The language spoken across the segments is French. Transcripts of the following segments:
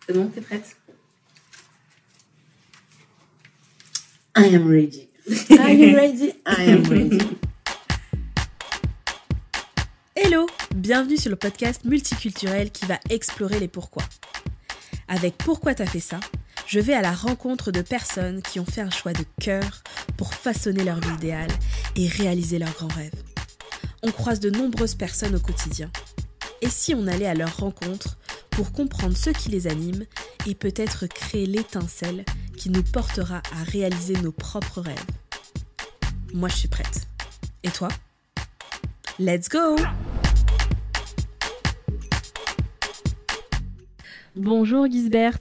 C'est bon, t'es prête? I am ready. Are you ready? I am ready. Hello, bienvenue sur le podcast multiculturel qui va explorer les pourquoi. Avec Pourquoi t'as fait ça, je vais à la rencontre de personnes qui ont fait un choix de cœur pour façonner leur vie idéale et réaliser leurs grands rêves. On croise de nombreuses personnes au quotidien. Et si on allait à leur rencontre pour comprendre ce qui les anime et peut-être créer l'étincelle qui nous portera à réaliser nos propres rêves? Moi, je suis prête. Et toi? Let's go! Bonjour Gisbert,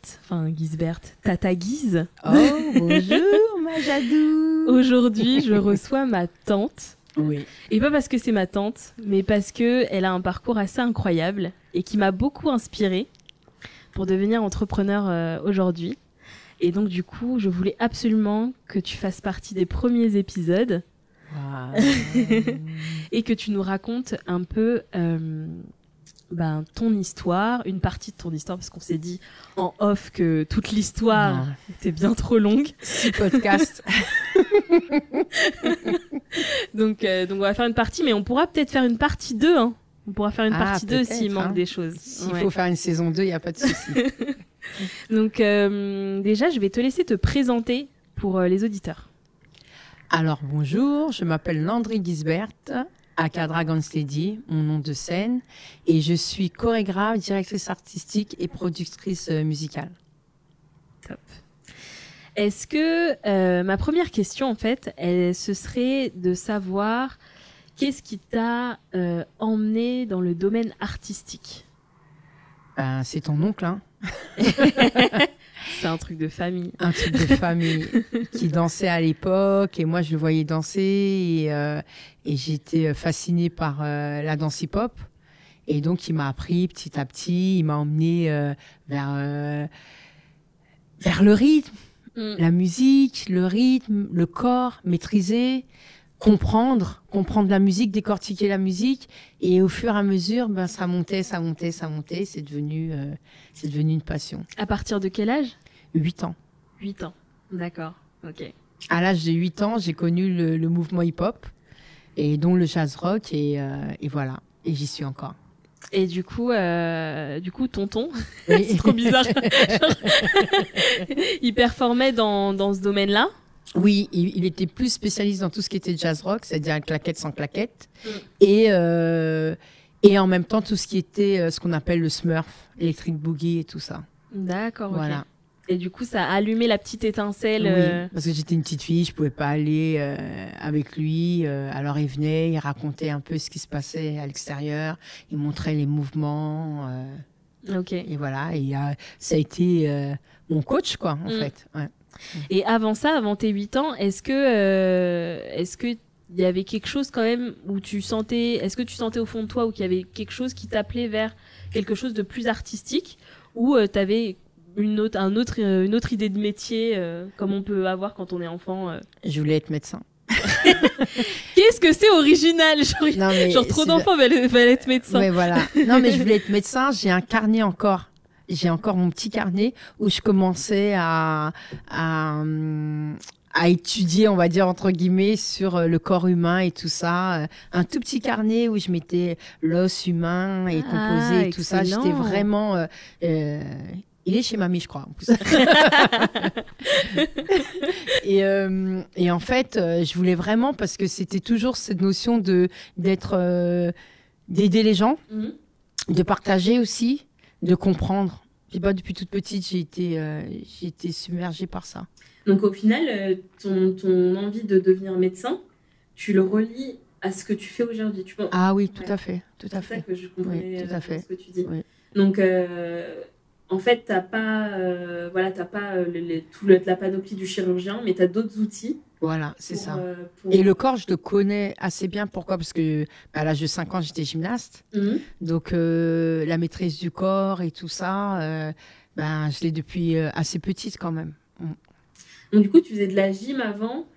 Tata Guise. Oh, bonjour Majadou. Aujourd'hui, je reçois ma tante. Oui. Et pas parce que c'est ma tante, mais parce qu'elle a un parcours assez incroyable et qui m'a beaucoup inspirée pour devenir entrepreneur aujourd'hui. Et donc du coup, je voulais absolument que tu fasses partie des premiers épisodes. Wow. Et que tu nous racontes un peu ton histoire, une partie de ton histoire, parce qu'on s'est dit en off que toute l'histoire était bien trop longue. 6 podcasts. donc on va faire une partie, mais on pourra peut-être faire une partie 2. Hein. On pourra faire une partie 2 s'il manque des choses. S'il faut faire une saison 2, il n'y a pas de souci. Donc déjà, je vais te laisser te présenter pour les auditeurs. Alors bonjour, je m'appelle Landry Gisbert, aka Dragon's Lady, mon nom de scène, et je suis chorégraphe, directrice artistique et productrice musicale. Top. Est-ce que ma première question en fait, ce serait de savoir qu'est-ce qui t'a emmené dans le domaine artistique? C'est ton oncle, hein. C'est un truc de famille. Un truc de famille qui dansait à l'époque et moi je le voyais danser et j'étais fascinée par la danse hip-hop et donc il m'a appris petit à petit, il m'a emmené vers le rythme, la musique, le rythme, le corps, maîtriser, comprendre la musique, décortiquer la musique et au fur et à mesure ça montait, c'est devenu une passion. À partir de quel âge? 8 ans. 8 ans, d'accord, ok. À l'âge de 8 ans, j'ai connu le mouvement hip-hop et dont le jazz rock et voilà, et j'y suis encore. Et du coup tonton, Oui. c'est trop bizarre. Il performait dans ce domaine-là? Oui, il était plus spécialiste dans tout ce qui était jazz rock, c'est-à-dire claquette sans claquette, et en même temps tout ce qui était ce qu'on appelle le Smurf, Electric Boogie et tout ça. D'accord, voilà. Ok. Et du coup, ça a allumé la petite étincelle. Oui, parce que j'étais une petite fille, je pouvais pas aller avec lui. Alors il venait, il racontait un peu ce qui se passait à l'extérieur, il montrait les mouvements. Ok. Et voilà, et ça a été mon coach, quoi, en fait. Ouais. Et avant ça, avant tes 8 ans, est-ce que il y avait quelque chose quand même où est-ce que tu sentais au fond de toi ou qu'il y avait quelque chose qui t'appelait vers quelque chose de plus artistique ou t'avais une autre idée de métier comme on peut avoir quand on est enfant? Je voulais être médecin. Qu'est-ce que c'est original? Genre trop d'enfants veulent être médecins. Oui, voilà. Non, mais je voulais être médecin. J'ai un carnet encore. J'ai encore mon petit carnet où je commençais à étudier, on va dire, entre guillemets, sur le corps humain et tout ça. Un tout petit carnet où je mettais l'os humain et composé et tout ça. J'étais vraiment... il est chez mamie, je crois, en plus. et en fait, je voulais vraiment, parce que c'était toujours cette notion d'aider les gens, de partager aussi, de comprendre. Depuis toute petite, j'ai été submergée par ça. Donc au final, ton envie de devenir médecin, tu le relis à ce que tu fais aujourd'hui. Ah oui, tout à fait. C'est ça que je comprenais tout à fait. ce que tu dis. Oui. Donc en fait, t'as pas toute la panoplie du chirurgien, mais t'as d'autres outils. Voilà, c'est ça. Et le corps, je le connais assez bien. Pourquoi? Parce que à l'âge de 5 ans, j'étais gymnaste. Donc, la maîtrise du corps et tout ça, je l'ai depuis assez petite quand même. Donc, du coup, tu faisais de la gym avant.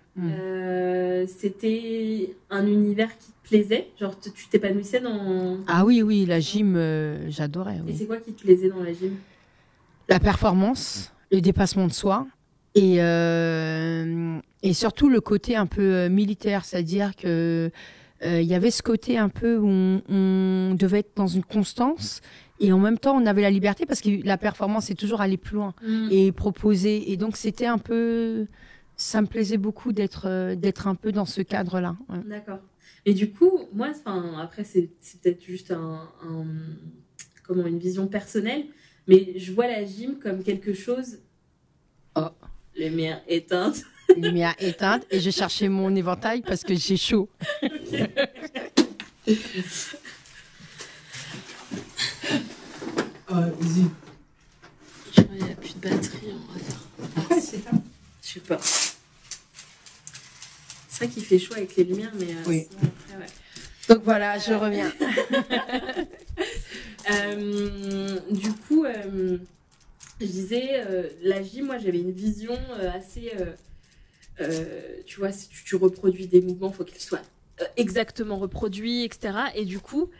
C'était un univers qui te plaisait? Genre, tu t'épanouissais dans... Ah oui, la gym, j'adorais. Oui. Et c'est quoi qui te plaisait dans la gym? La performance, le dépassement de soi et surtout le côté un peu militaire, c'est-à-dire que il y avait ce côté un peu où on devait être dans une constance et en même temps on avait la liberté parce que la performance c'est toujours aller plus loin et proposer et donc c'était un peu ça me plaisait beaucoup d'être un peu dans ce cadre-là. Ouais. D'accord. Et du coup, moi, après c'est peut-être juste comment une vision personnelle, mais je vois la gym comme quelque chose. Oh. Lumière éteinte. Lumière éteinte et je cherchais mon éventail parce que j'ai chaud. Okay. Vas-y. Il n'y a plus de batterie, on va faire. C'est ça. Je sais pas. C'est vrai qu'il fait chaud avec les lumières, mais oui. Après, ouais. Donc voilà, je reviens. Du coup, je disais, la gym, moi j'avais une vision assez. Tu vois, si tu reproduis des mouvements, il faut qu'ils soient exactement reproduits, etc. Et du coup,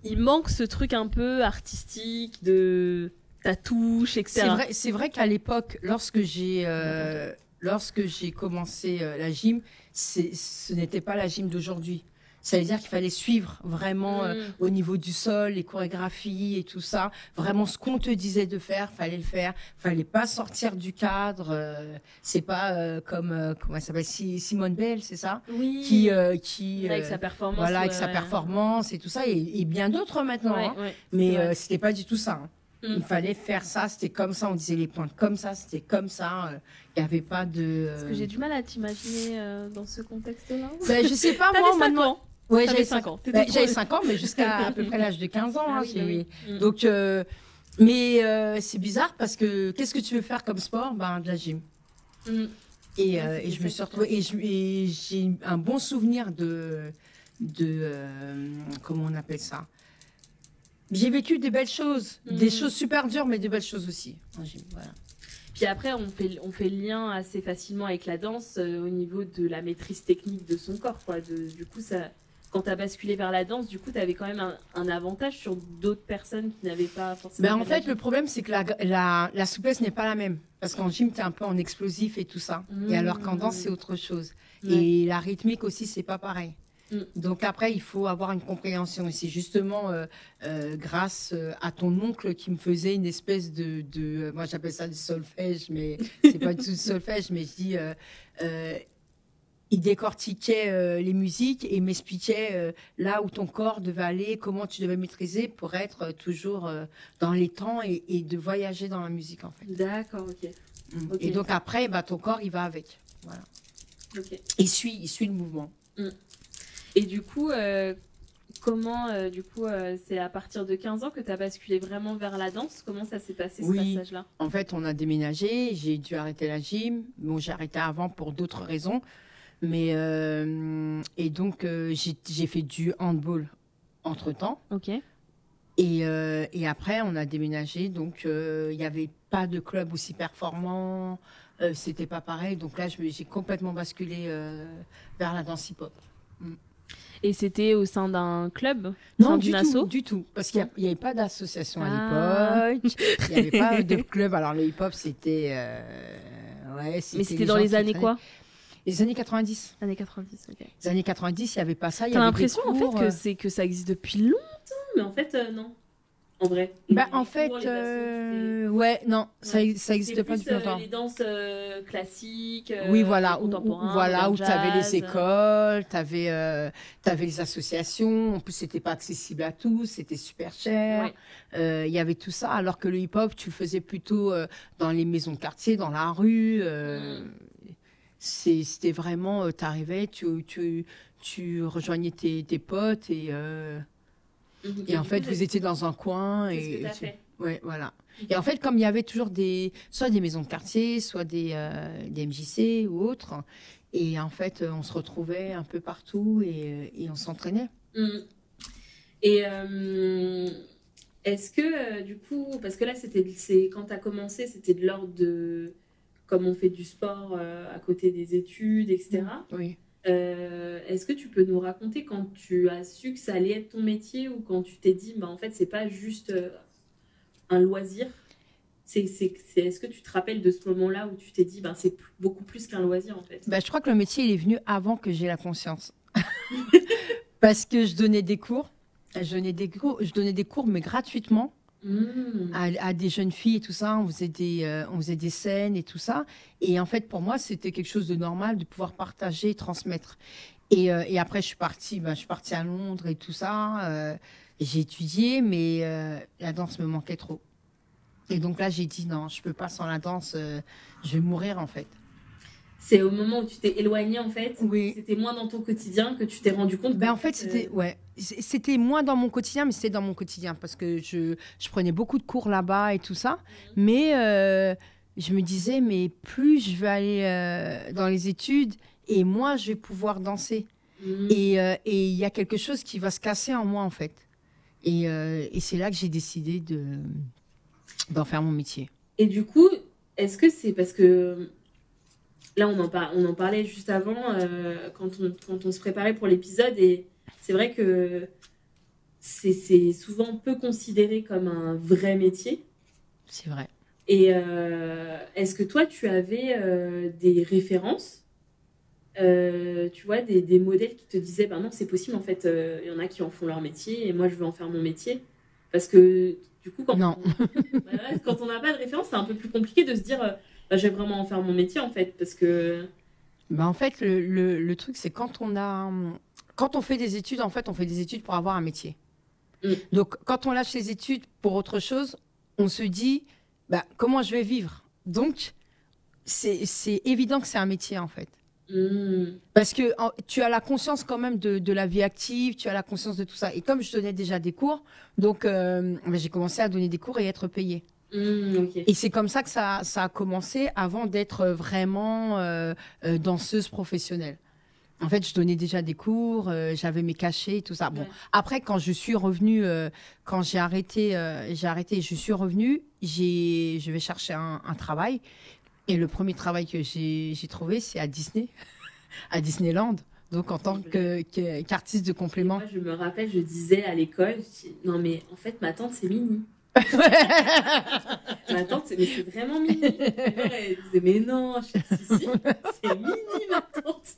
il manque ce truc un peu artistique de ta touche, etc. C'est vrai qu'à l'époque, lorsque j'ai commencé la gym, ce n'était pas la gym d'aujourd'hui. Ça veut dire qu'il fallait suivre vraiment au niveau du sol, les chorégraphies et tout ça. Vraiment, ce qu'on te disait de faire, fallait le faire. Fallait pas sortir du cadre. C'est pas comme comment elle s'appelle, Simone Bell, c'est ça? Oui. Qui avec sa performance. voilà, avec sa performance et tout ça et bien d'autres maintenant. Ouais, hein. ouais, mais c'était pas du tout ça. Hein. Il Mm. fallait faire ça, c'était comme ça, on disait les pointes comme ça, c'était comme ça. Il n'y avait pas de. Parce que j'ai du mal à t'imaginer dans ce contexte-là. Ben, je sais pas, T'avais moi, 5 maintenant. ans. Ouais, T'avais j'avais 5 ans. Ben, j'avais 5 ans, mais jusqu'à à peu près l'âge de 15 ans. Ah Hein, oui, bah oui. Mm. Donc, mais c'est bizarre parce que qu'est-ce que tu veux faire comme sport? Ben, de la gym. Mm. Et, Ouais, et je me suis retrouvée, et j'ai un bon souvenir de comment on appelle ça? J'ai vécu des belles choses, des choses super dures, mais des belles choses aussi. en gym, voilà. Puis après, on fait le lien assez facilement avec la danse au niveau de la maîtrise technique de son corps. Quoi. Du coup, quand tu as basculé vers la danse, du coup, tu avais quand même un avantage sur d'autres personnes qui n'avaient pas forcément. Ben, en fait, le problème, c'est que la souplesse n'est pas la même. Parce qu'en gym, tu es un peu en explosif et tout ça. Et alors qu'en danse, c'est autre chose. Ouais. Et la rythmique aussi, c'est pas pareil. Mm. Donc après, il faut avoir une compréhension. Et c'est justement grâce à ton oncle qui me faisait une espèce de moi j'appelle ça du solfège, mais c'est pas du tout du solfège, mais je dis, il décortiquait les musiques et m'expliquait là où ton corps devait aller, comment tu devais maîtriser pour être toujours dans les temps et de voyager dans la musique en fait. D'accord, ok. Et donc après, bah, ton corps, il va avec. Voilà. Ok. Il suit le mouvement. Et du coup, comment, c'est à partir de 15 ans que tu as basculé vraiment vers la danse? Comment ça s'est passé, ce passage-là? En fait, on a déménagé, j'ai dû arrêter la gym. Bon, j'ai arrêté avant pour d'autres raisons. Mais, et donc, j'ai fait du handball entre-temps. Ok. Et après, on a déménagé. Donc, il n'y avait pas de club aussi performant. C'était pas pareil. Donc là, j'ai complètement basculé vers la danse hip-hop. Et c'était au sein d'un club? Non, d'une asso? du tout. Parce qu'il n'y avait pas d'association à l'époque. Il n'y avait pas de club. Alors, le hip-hop, c'était... Mais c'était dans les années quoi? Les années 90. Années 90, ok. Les années 90, il n'y avait pas ça. T'as l'impression, en fait, que ça existe depuis longtemps, mais en fait, non. En vrai. Bah, en fait, ouais, non, ça n'existe pas depuis longtemps. Les danses classiques, oui, voilà, contemporaines. Voilà, où tu avais les écoles, tu avais les associations. En plus, c'était pas accessible à tous, c'était super cher. Il y avait tout ça, alors que le hip-hop, tu le faisais plutôt dans les maisons de quartier, dans la rue. C'était vraiment, t'arrivais, tu rejoignais tes potes et en fait, vous étiez dans un coin. Qu'est-ce que t'as fait? Ouais, voilà. Et en fait, comme il y avait toujours soit des maisons de quartier, soit des MJC ou autres, et en fait, on se retrouvait un peu partout et on s'entraînait. Et est-ce que, du coup, parce que là, quand tu as commencé, c'était de l'ordre de, comme on fait du sport à côté des études, etc. Oui. Est-ce que tu peux nous raconter quand tu as su que ça allait être ton métier ou quand tu t'es dit, bah, en fait, c'est pas juste un loisir, Est-ce que tu te rappelles de ce moment-là où tu t'es dit, ben, c'est beaucoup plus qu'un loisir, en fait? Bah, je crois que le métier, il est venu avant que j'ai la conscience. Parce que je donnais des cours. Je donnais des cours, mais gratuitement, à des jeunes filles et tout ça. On faisait des scènes et tout ça. Et en fait, pour moi, c'était quelque chose de normal de pouvoir partager et transmettre. Et après, je suis partie à Londres et tout ça. J'ai étudié, mais la danse me manquait trop. Et donc là, j'ai dit non, je peux pas sans la danse. Je vais mourir, en fait. C'est au moment où tu t'es éloignée, en fait. Oui. C'était moins dans ton quotidien que tu t'es rendu compte. Ben, en fait, c'était moins dans mon quotidien, mais c'était dans mon quotidien parce que je prenais beaucoup de cours là-bas et tout ça. Mais je me disais, mais plus je vais aller dans les études et moins je vais pouvoir danser. Et il y a quelque chose qui va se casser en moi, en fait. Et c'est là que j'ai décidé d'en faire mon métier. Et du coup, est-ce que c'est parce que... Là, on en parlait juste avant, quand on se préparait pour l'épisode, et c'est vrai que c'est souvent peu considéré comme un vrai métier. C'est vrai. Et est-ce que toi, tu avais des références, tu vois, des modèles qui te disaient, ben non, c'est possible, en fait, il y en a qui en font leur métier, et moi, je veux en faire mon métier. Parce que, du coup, quand on n'a pas de référence, c'est un peu plus compliqué de se dire... je vais vraiment en faire mon métier, en fait, parce que... En fait, le truc, c'est quand on fait des études, en fait, on fait des études pour avoir un métier. Donc, quand on lâche les études pour autre chose, on se dit, comment je vais vivre? Donc, c'est évident que c'est un métier, en fait. Parce que tu as la conscience quand même de la vie active, tu as la conscience de tout ça. Et comme je donnais déjà des cours, donc j'ai commencé à donner des cours et être payée. Okay. Et c'est comme ça que ça a commencé avant d'être vraiment danseuse professionnelle. En fait, je donnais déjà des cours, j'avais mes cachets, tout ça. Bon, après, quand je suis revenue, quand j'ai arrêté, je suis revenue, je vais chercher un travail. Et le premier travail que j'ai trouvé, c'est à Disney, à Disneyland. Donc, en tant qu'artiste de complément. Moi, je me rappelle, je disais à l'école, non mais en fait, ma tante, c'est Minnie. Ma tante, mais c'est vraiment Minnie. Elle disait, mais non, si, c'est Minnie, ma tante.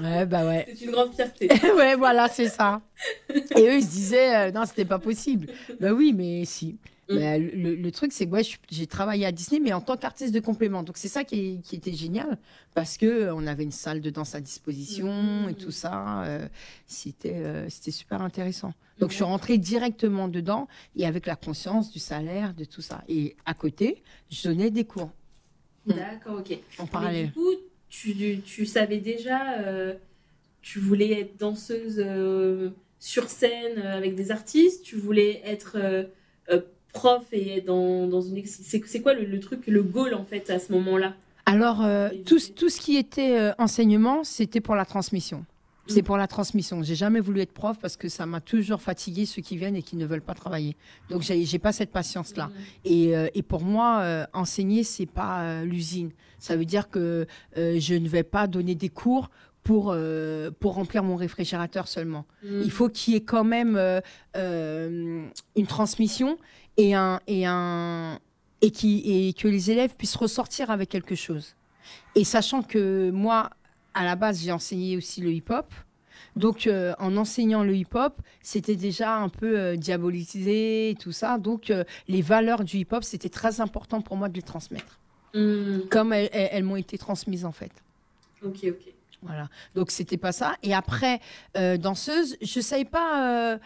Ouais, ouais. C'est une grande fierté. Ouais, voilà, c'est ça. Et eux, ils se disaient, non, c'était pas possible. Oui, mais si. Le truc, c'est que j'ai travaillé à Disney, mais en tant qu'artiste de complément. Donc, c'est ça qui était génial, parce qu'on avait une salle de danse à disposition et tout ça. C'était super intéressant. Donc, je suis rentrée directement dedans, et avec la conscience du salaire, de tout ça. Et à côté, je donnais des cours. D'accord, ok. En parallèle. Mais du coup, tu savais déjà, tu voulais être danseuse sur scène avec des artistes, tu voulais être... prof et dans une... C'est quoi le truc, le goal, en fait, à ce moment-là? Alors, tout ce qui était enseignement, c'était pour la transmission. C'est pour la transmission. J'ai jamais voulu être prof parce que ça m'a toujours fatigué ceux qui viennent et qui ne veulent pas travailler. Donc, j'ai pas cette patience-là. Et pour moi, enseigner, c'est pas l'usine. Ça veut dire que je ne vais pas donner des cours pour remplir mon réfrigérateur seulement. Il faut qu'il y ait quand même une transmission et que les élèves puissent ressortir avec quelque chose. Et sachant que moi, à la base, j'ai enseigné aussi le hip-hop. Donc, en enseignant le hip-hop, c'était déjà un peu diabolisé et tout ça. Donc, les valeurs du hip-hop, c'était très important pour moi de les transmettre. Comme elles m'ont été transmises, en fait. Ok. Voilà. Donc, c'était pas ça. Et après, danseuse, je savais pas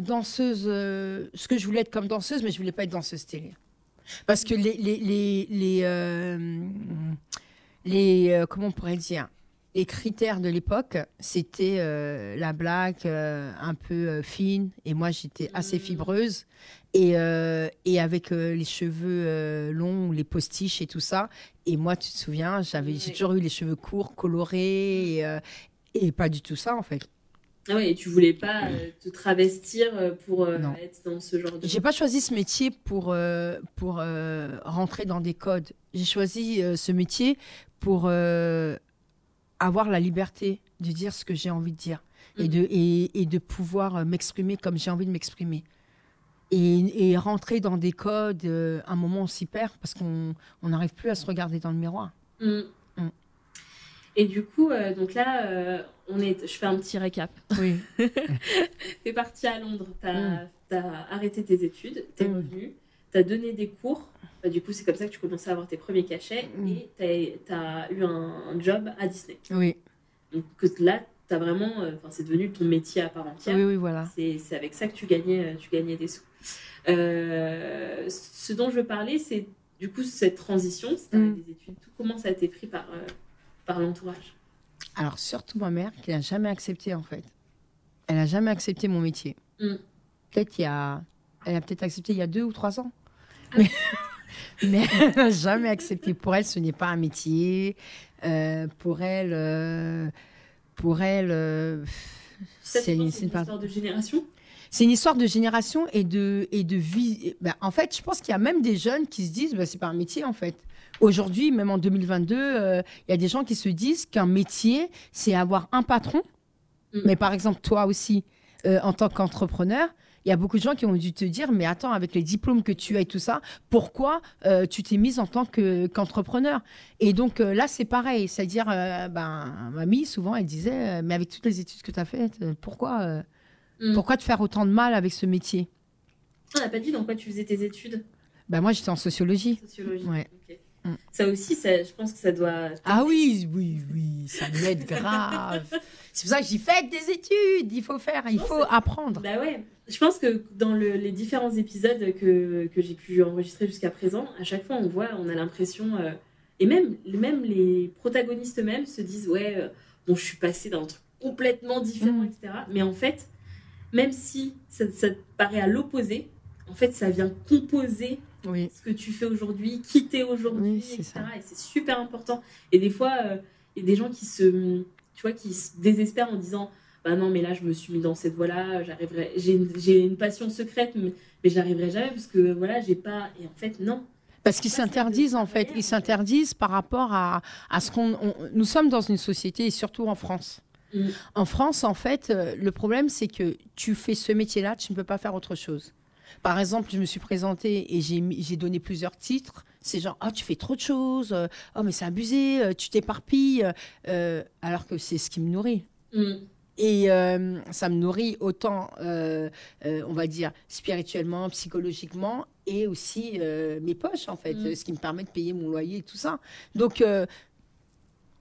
danseuse, ce que je voulais être comme danseuse, mais je voulais pas être danseuse télé. Parce que comment on pourrait dire, les critères de l'époque, c'était la blague un peu fine, et moi j'étais assez fibreuse, et avec les cheveux longs, les postiches et tout ça. Et moi, tu te souviens, j'ai toujours eu les cheveux courts, colorés, et pas du tout ça, en fait. Ah ouais, et tu voulais pas te travestir pour être dans ce genre de... J'ai pas choisi ce métier pour rentrer dans des codes. J'ai choisi ce métier pour avoir la liberté de dire ce que j'ai envie de dire et de pouvoir m'exprimer comme j'ai envie de m'exprimer. Et rentrer dans des codes, un moment on s'y perd parce qu'on n'arrive plus à se regarder dans le miroir. Mm. Mm. Et du coup, donc là, je fais un petit récap. Oui. T'es partie à Londres, t'as arrêté tes études, t'es revenue, t'as donné des cours. Du coup, c'est comme ça que tu commençais à avoir tes premiers cachets et t'as eu un job à Disney. Oui. Donc là, t'as vraiment, c'est devenu ton métier à part entière. Oui, voilà. C'est avec ça que tu gagnais des sous. Ce dont je veux parler, c'est du coup cette transition, c'est-à-dire des études, tout comment ça a été pris par l'entourage. Alors, surtout ma mère, qui n'a jamais accepté, en fait. Elle n'a jamais accepté mon métier. Elle a peut-être accepté il y a 2 ou 3 ans. Mais elle n'a jamais accepté. Pour elle, ce n'est pas un métier. Pour elle, c'est une histoire de génération. C'est une histoire de génération et de vie. En fait, je pense qu'il y a même des jeunes qui se disent c'est pas un métier, en fait. Aujourd'hui, même en 2022, il y a des gens qui se disent qu'un métier, c'est avoir un patron. Mais par exemple, toi aussi, en tant qu'entrepreneur, il y a beaucoup de gens qui ont dû te dire, mais attends, avec les diplômes que tu as et tout ça, pourquoi tu t'es mise en tant qu'entrepreneur? Et donc là, c'est pareil. C'est-à-dire, mamie, souvent, elle disait, mais avec toutes les études que tu as faites, pourquoi te faire autant de mal avec ce métier? On n'a pas dit dans quoi tu faisais tes études? Moi, j'étais en sociologie. Ouais. Okay. Ça aussi, je pense que ça doit... Ah oui, ça m'aide grave. C'est pour ça que j'y fais des études. Il faut apprendre. Bah ouais. Je pense que dans les différents épisodes que j'ai pu enregistrer jusqu'à présent, à chaque fois, on a l'impression... et même les protagonistes eux-mêmes se disent, je suis passée d'un truc complètement différent, etc. Mais en fait, même si ça te paraît à l'opposé, en fait, ça vient composer ce que tu fais aujourd'hui, qui t'es aujourd'hui, etc. Ça. Et c'est super important. Et des fois, il y a des gens qui se désespèrent en disant non, mais là, je me suis mis dans cette voie-là, j'ai une passion secrète, mais j'arriverai jamais parce que j'ai pas. Et en fait, non. Parce qu'ils s'interdisent, en fait. Ils s'interdisent par rapport à ce qu'on. Nous sommes dans une société, et surtout en France. En France, en fait, le problème, c'est que tu fais ce métier-là, tu ne peux pas faire autre chose. Par exemple, je me suis présentée et j'ai donné plusieurs titres. C'est genre, tu fais trop de choses, mais c'est abusé, tu t'éparpilles, alors que c'est ce qui me nourrit. Et ça me nourrit autant, on va dire, spirituellement, psychologiquement, et aussi mes poches, en fait, ce qui me permet de payer mon loyer et tout ça. Donc,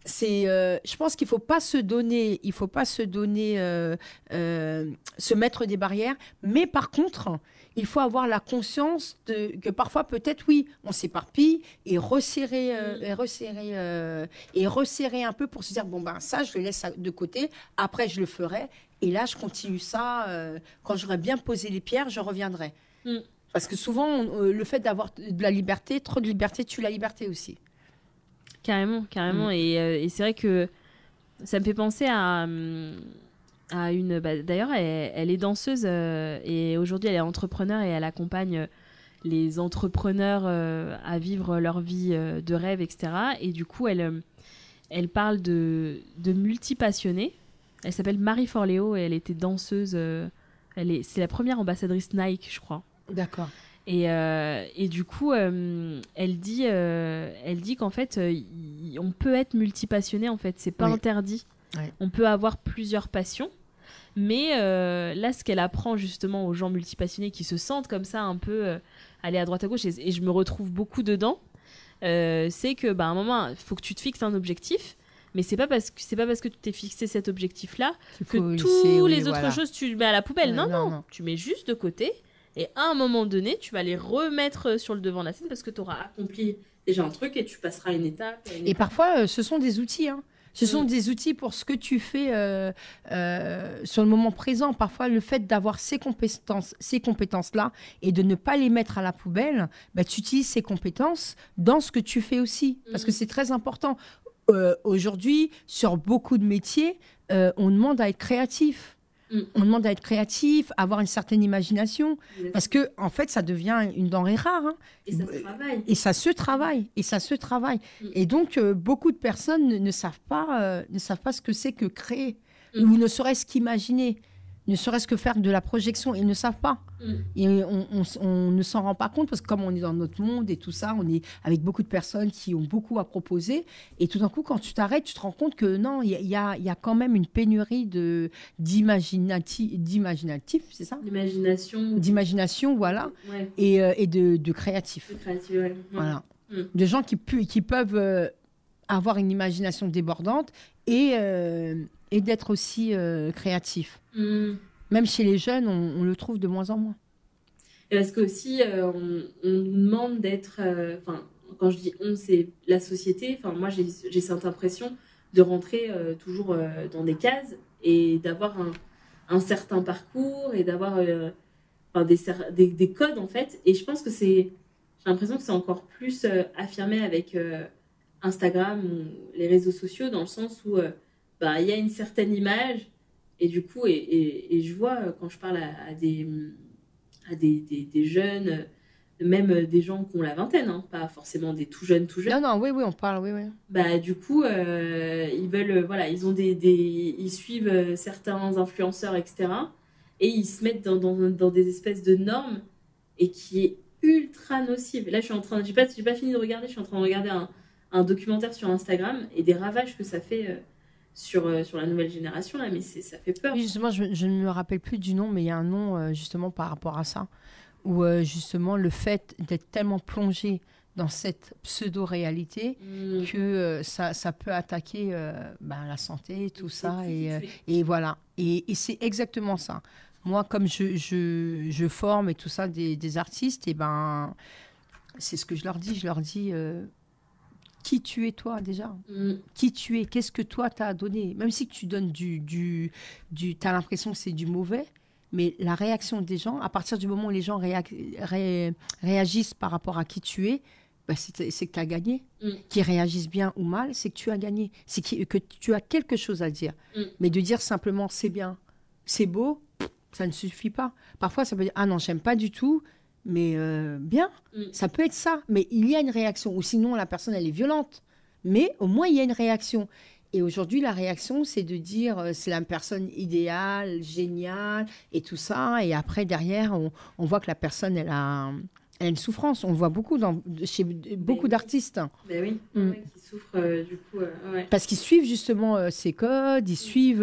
je pense qu'il faut pas se mettre des barrières, mais par contre, il faut avoir la conscience que parfois peut-être on s'éparpille et resserrer un peu pour se dire ça je le laisse de côté, après je le ferai et là je continue ça, quand j'aurai bien posé les pierres je reviendrai. Parce que souvent le fait d'avoir de la liberté, trop de liberté tue la liberté aussi. Carrément. Et c'est vrai que ça me fait penser à une... d'ailleurs, elle est danseuse et aujourd'hui, elle est entrepreneur et elle accompagne les entrepreneurs à vivre leur vie de rêve, etc. Et du coup, elle parle de multipassionnés. Elle s'appelle Marie Forleo et elle était danseuse. C'est la première ambassadrice Nike, je crois. D'accord. Et du coup, elle dit qu'en fait, on peut être multipassionné, en fait, c'est pas interdit. Ouais. On peut avoir plusieurs passions, mais là, ce qu'elle apprend justement aux gens multipassionnés qui se sentent comme ça, un peu aller à droite à gauche, et je me retrouve beaucoup dedans, c'est que un moment, il faut que tu te fixes un objectif. Mais c'est pas parce que tu t'es fixé cet objectif-là que toutes les autres choses tu mets à la poubelle. Non, tu mets juste de côté. Et à un moment donné, tu vas les remettre sur le devant de la scène parce que tu auras accompli déjà un truc et tu passeras une étape. Et parfois, ce sont des outils. Ce sont des outils pour ce que tu fais sur le moment présent. Parfois, le fait d'avoir ces compétences-là et de ne pas les mettre à la poubelle, tu utilises ces compétences dans ce que tu fais aussi. Parce que c'est très important. Aujourd'hui, sur beaucoup de métiers, on demande à être créatif. On demande à être créatif, avoir une certaine imagination, parce que en fait, ça devient une denrée rare. Et ça se travaille. Et ça se travaille. Et donc, beaucoup de personnes ne savent pas ce que c'est que créer, ou ne serait-ce qu'imaginer. ne serait-ce que faire de la projection. Ils ne savent pas. Et on ne s'en rend pas compte parce que comme on est dans notre monde et tout ça, on est avec beaucoup de personnes qui ont beaucoup à proposer. Et tout d'un coup, quand tu t'arrêtes, tu te rends compte que non, il y a quand même une pénurie d'imaginatif, c'est ça ? D'imagination, voilà. Ouais. Et de créatifs. De créatif, ouais. Voilà. De gens qui peuvent avoir une imagination débordante et d'être aussi créatifs. Même chez les jeunes, on le trouve de moins en moins. Et parce que aussi, on nous demande d'être... quand je dis on, c'est la société. Enfin, moi, j'ai cette impression de rentrer toujours dans des cases et d'avoir un certain parcours et d'avoir des codes, en fait. Et je pense que j'ai l'impression que c'est encore plus affirmé avec Instagram ou les réseaux sociaux, dans le sens où il y a une certaine image. Et du coup, et je vois quand je parle à des jeunes, même des gens qui ont la vingtaine, hein, pas forcément des tout jeunes. Non, oui, on parle, oui. Du coup, ils veulent, ils suivent certains influenceurs, etc. Et ils se mettent dans des espèces de normes et qui est ultra nocive. Là, j'ai pas fini de regarder, je suis en train de regarder un documentaire sur Instagram et des ravages que ça fait sur la nouvelle génération, là, mais ça fait peur. Oui, justement, je ne me rappelle plus du nom, mais il y a un nom justement par rapport à ça, où justement le fait d'être tellement plongé dans cette pseudo-réalité que ça peut attaquer la santé, tout ça, et voilà. Et c'est exactement ça. Moi, comme je forme et tout ça des artistes, et c'est ce que je leur dis qui tu es toi déjà, qui tu es, qu'est-ce que toi t'as à donner, même si tu donnes t'as l'impression que c'est du mauvais, mais la réaction des gens, à partir du moment où les gens réagissent par rapport à qui tu es, c'est que tu as gagné. Qu'ils réagissent bien ou mal, c'est que tu as gagné, c'est que tu as quelque chose à dire. Mais de dire simplement c'est bien, c'est beau, ça ne suffit pas. Parfois ça peut dire ah non, j'aime pas du tout, mais bien, ça peut être ça. Mais il y a une réaction. Ou sinon, la personne, elle est violente. Mais au moins, il y a une réaction. Et aujourd'hui, la réaction, c'est de dire c'est la personne idéale, géniale, et tout ça. Et après, derrière, on voit que la personne, elle a une souffrance. On le voit beaucoup chez beaucoup d'artistes. Ben oui, qui souffrent du coup. Parce qu'ils suivent justement ces codes, ils suivent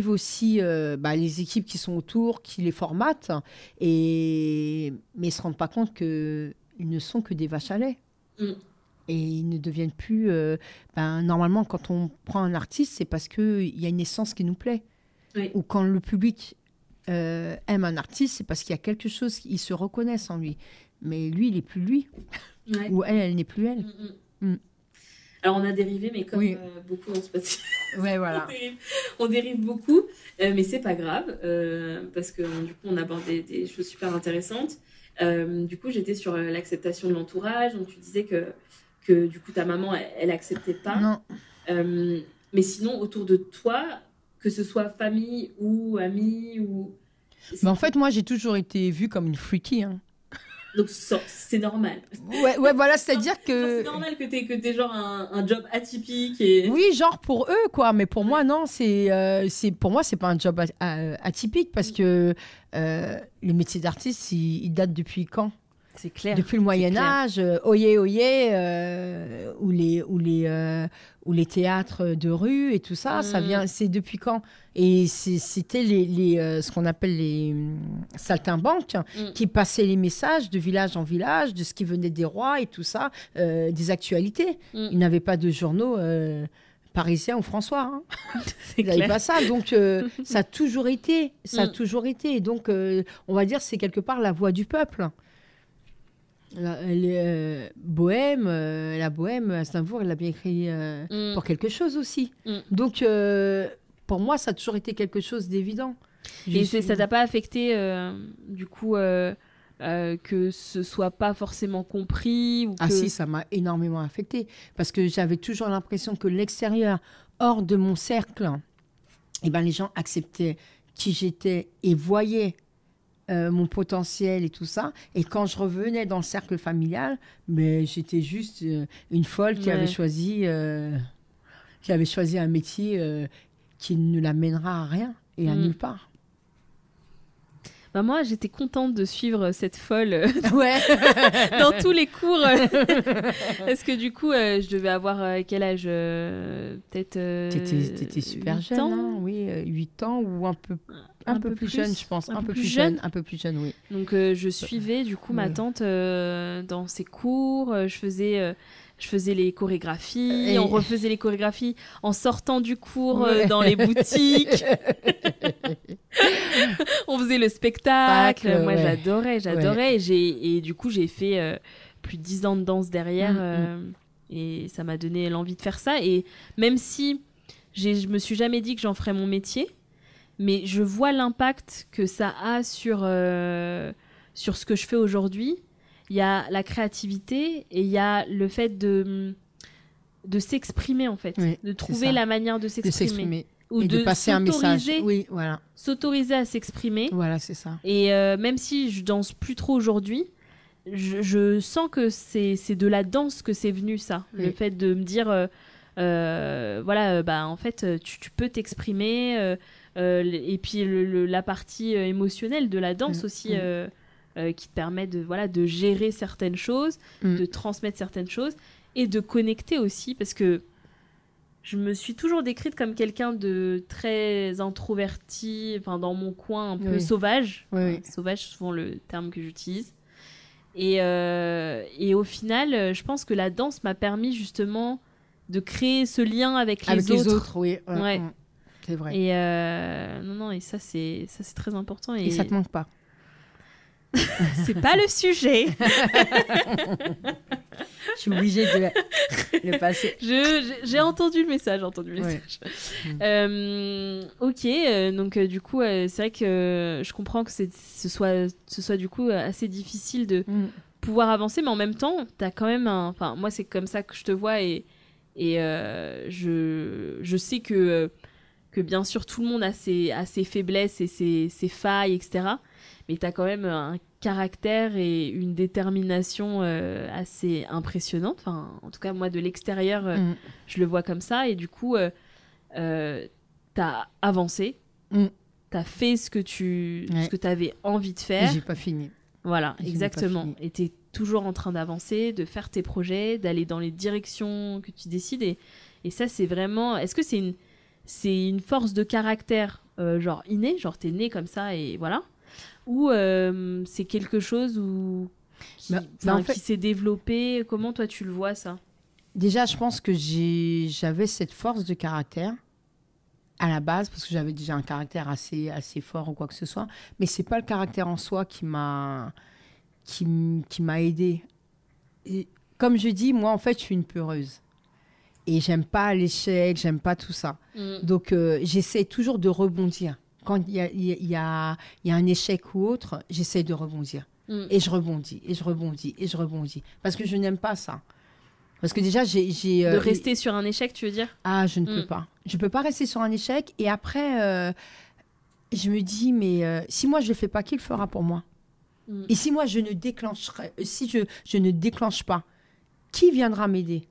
aussi les équipes qui sont autour, qui les formatent, mais ils ne se rendent pas compte qu'ils ne sont que des vaches à lait. Et ils ne deviennent plus... normalement, quand on prend un artiste, c'est parce qu'il y a une essence qui nous plaît. Oui. Ou quand le public... aime un artiste, c'est parce qu'il y a quelque chose qu'ils se reconnaissent en lui. Mais lui, il n'est plus lui. Ouais. Ou elle n'est plus elle. Alors, on a dérivé, mais comme beaucoup dans ce podcast. Ouais, voilà. on dérive beaucoup, mais c'est pas grave, parce que du coup, on aborde des choses super intéressantes. Du coup, j'étais sur l'acceptation de l'entourage. Donc, tu disais que du coup, ta maman, elle acceptait pas. Non. Mais sinon, autour de toi, que ce soit famille ou amis ou... Mais en fait, moi, j'ai toujours été vue comme une freaky. Hein. Donc, c'est normal. Ouais, voilà, c'est-à-dire que... C'est normal que t'aies genre un job atypique et... Oui, genre pour eux, quoi. Mais pour moi, non, pour moi, c'est pas un job atypique parce que les métiers d'artiste, ils datent depuis quand ? C'est clair. Depuis le Moyen-Âge, oyez, ou les théâtres de rue et tout ça, ça vient, c'est depuis quand ? Et c'était ce qu'on appelle les saltimbanques qui passaient les messages de village en village, de ce qui venait des rois et tout ça, des actualités. Ils n'avaient pas de journaux parisiens ou François. Hein. Ils n'avaient pas ça. Donc, ça a toujours été. Et donc, on va dire, c'est quelque part la voix du peuple. La bohème, Aznavour, elle l'a bien écrit pour quelque chose aussi. Donc, pour moi, ça a toujours été quelque chose d'évident. Et ça t'a pas affecté, du coup, que ce soit pas forcément compris ou Ah si, ça m'a énormément affecté. Parce que j'avais toujours l'impression que l'extérieur, hors de mon cercle, les gens acceptaient qui j'étais et voyaient mon potentiel et tout ça. Et quand je revenais dans le cercle familial, j'étais juste une folle qui avait choisi un métier qui ne la mènera à rien et à nulle part. Bah moi, j'étais contente de suivre cette folle Ouais. dans tous les cours. Parce que du coup, je devais avoir quel âge peut-être T'étais super 8 jeune, ans. hein, oui, 8 ans ou un peu plus jeune, je pense. Un peu plus jeune. Un peu plus jeune, oui. Donc je suivais du coup ma Ouais. tante dans ses cours, je faisais les chorégraphies, Et- on refaisait les chorégraphies en sortant du cours Ouais. dans les boutiques. On faisait le spectacle. Spectacle, Moi ouais. j'adorais et du coup j'ai fait plus de 10 ans de danse derrière et ça m'a donné l'envie de faire ça et même si je me suis jamais dit que j'en ferais mon métier, mais je vois l'impact que ça a sur ce que je fais aujourd'hui. Il y a la créativité et il y a le fait de s'exprimer en fait, Oui, de c'est trouver ça. la manière de De s'exprimer. s'exprimer et de passer un message. Oui, voilà. S'autoriser à s'exprimer. Voilà, c'est ça. Et même si je danse plus trop aujourd'hui, je sens que c'est de la danse que c'est venu ça. Oui. Le fait de me dire, voilà, bah en fait, tu peux t'exprimer. Et puis la partie émotionnelle de la danse aussi, qui te permet de gérer certaines choses, de transmettre certaines choses et de connecter aussi, parce que je me suis toujours décrite comme quelqu'un de très introverti, enfin dans mon coin un peu sauvage. Oui. Sauvage, c'est souvent le terme que j'utilise. Et au final, je pense que la danse m'a permis justement de créer ce lien avec les autres. Oui. Ouais. C'est vrai. Et non, et ça c'est très important. Et ça te manque pas. C'est pas le sujet. Je suis obligée de le passer. J'ai entendu le message, Ok, donc du coup, c'est vrai que je comprends que ce soit du coup assez difficile de pouvoir avancer, mais en même temps, t'as quand même enfin, moi c'est comme ça que je te vois et je sais que bien sûr tout le monde a ses faiblesses et ses failles, etc. Mais t'as quand même un caractère et une détermination assez impressionnante. Enfin, en tout cas, moi, de l'extérieur, je le vois comme ça. Et du coup, t'as avancé. T'as fait ce que t'avais envie de faire. Et j'ai pas fini. Voilà, exactement. Et t'es toujours en train d'avancer, de faire tes projets, d'aller dans les directions que tu décides. Et ça, c'est vraiment... Est-ce que c'est une force de caractère genre innée, genre t'es né comme ça et voilà, ou c'est quelque chose qui s'est développé? Comment toi tu le vois ça? Déjà, je pense que j'avais cette force de caractère à la base parce que j'avais déjà un caractère assez fort ou quoi que ce soit, mais c'est pas le caractère en soi qui m'a aidée. Et comme je dis, moi en fait je suis une peureuse. Et j'aime pas l'échec, j'aime pas tout ça. Donc, j'essaie toujours de rebondir. Quand il y a un échec ou autre, j'essaie de rebondir. Et je rebondis, et je rebondis, et je rebondis. Parce que je n'aime pas ça. Parce que déjà, de rester sur un échec, tu veux dire? Ah, je ne peux pas. Je peux pas rester sur un échec. Et après, je me dis, mais si moi, je le fais pas, qui le fera pour moi? Et si moi, je ne déclenche pas, qui viendra m'aider?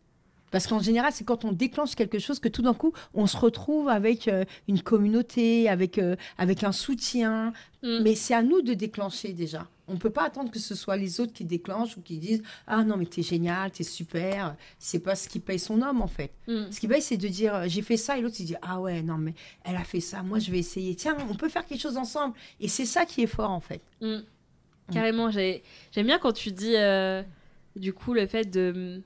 Parce qu'en général, c'est quand on déclenche quelque chose que tout d'un coup, on se retrouve avec une communauté, avec un soutien. Mais c'est à nous de déclencher déjà. On ne peut pas attendre que ce soit les autres qui déclenchent ou qui disent « Ah non, mais t'es génial, t'es super ». C'est pas ce qui paye son homme, en fait. Ce qui paye, c'est de dire « J'ai fait ça » et l'autre, il dit « Ah ouais, non, mais elle a fait ça, moi, je vais essayer. Tiens, on peut faire quelque chose ensemble. » Et c'est ça qui est fort, en fait. Carrément. J'aime bien quand tu dis, du coup, le fait de...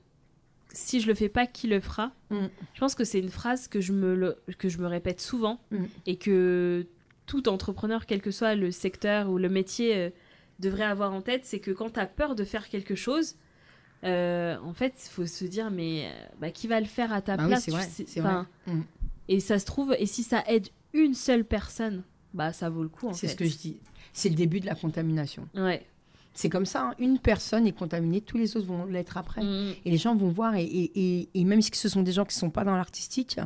Si je le fais pas, qui le fera? Je pense que c'est une phrase que je me répète souvent et que tout entrepreneur, quel que soit le secteur ou le métier, devrait avoir en tête. C'est que quand tu as peur de faire quelque chose, en fait, il faut se dire mais qui va le faire à ta place? Oui, c'est vrai. Et ça se trouve, et si ça aide une seule personne, ça vaut le coup. C'est ce que je dis. C'est le début de la contamination. Ouais. C'est comme ça, hein. Une personne est contaminée, tous les autres vont l'être après. Et les gens vont voir, et même si ce sont des gens qui ne sont pas dans l'artistique,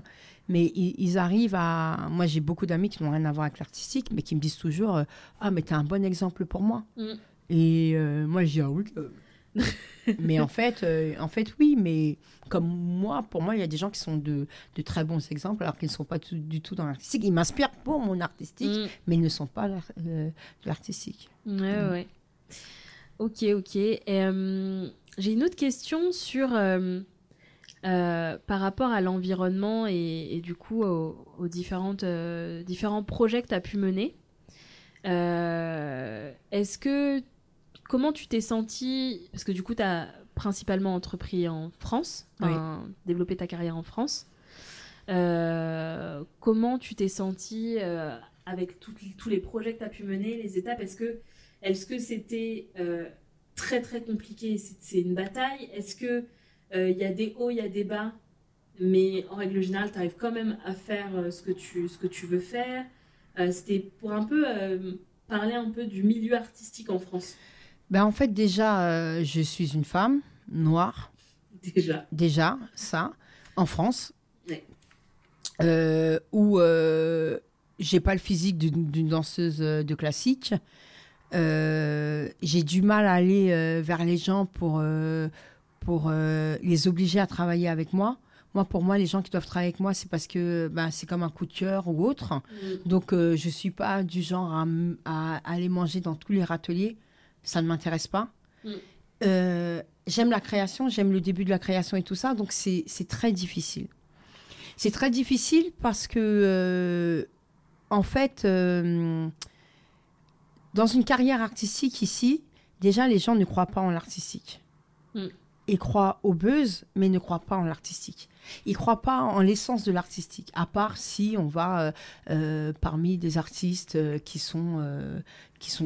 mais ils arrivent à... Moi, j'ai beaucoup d'amis qui n'ont rien à voir avec l'artistique, mais qui me disent toujours « Ah, mais tu es un bon exemple pour moi. Et moi, je dis « Ah oui ». Mais en fait, oui. Mais comme moi, pour moi, il y a des gens qui sont de très bons exemples, alors qu'ils ne sont pas du tout dans l'artistique. Ils m'inspirent pour mon artistique, mais ils ne sont pas de l'artistique. Ouais. Ok. Et, j'ai une autre question sur par rapport à l'environnement et du coup aux différents projets que tu as pu mener. Comment tu t'es sentie, parce que du coup tu as principalement entrepris en France, développé ta carrière en France. Comment tu t'es sentie avec tous les projets que tu as pu mener, les étapes? Est-ce que c'était très très compliqué, c'est une bataille? Est-ce que il y a des hauts, il y a des bas, mais en règle générale, tu arrives quand même à faire ce que tu veux faire? C'était pour un peu parler un peu du milieu artistique en France. Ben, en fait, déjà, je suis une femme noire. Déjà, ça, en France. Ouais. Où j'ai pas le physique d'une danseuse de classique. J'ai du mal à aller vers les gens pour les obliger à travailler avec moi. Pour moi, les gens qui doivent travailler avec moi, c'est parce que c'est comme un coup de cœur ou autre. Donc, je suis pas du genre à aller manger dans tous les râteliers. Ça ne m'intéresse pas. J'aime la création, j'aime le début de la création et tout ça. Donc, c'est très difficile. C'est très difficile parce que, en fait, dans une carrière artistique ici, déjà, les gens ne croient pas en l'artistique. Ils croient au buzz, mais ne croient pas en l'artistique. Ils ne croient pas en l'essence de l'artistique, à part si on va parmi des artistes qui sont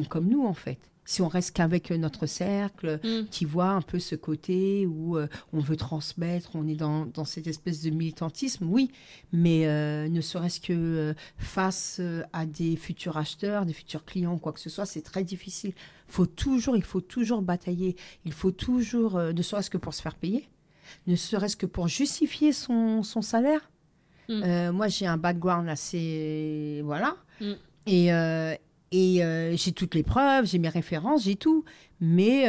comme nous, en fait. Si on reste qu'avec notre cercle, qui voit un peu ce côté où on veut transmettre, on est dans cette espèce de militantisme, oui, mais ne serait-ce que face à des futurs acheteurs, des futurs clients, quoi que ce soit, c'est très difficile. Il faut toujours batailler, il faut toujours, ne serait-ce que pour se faire payer, ne serait-ce que pour justifier son salaire. Moi, j'ai un background assez... Voilà. Et j'ai toutes les preuves, j'ai mes références, j'ai tout. Mais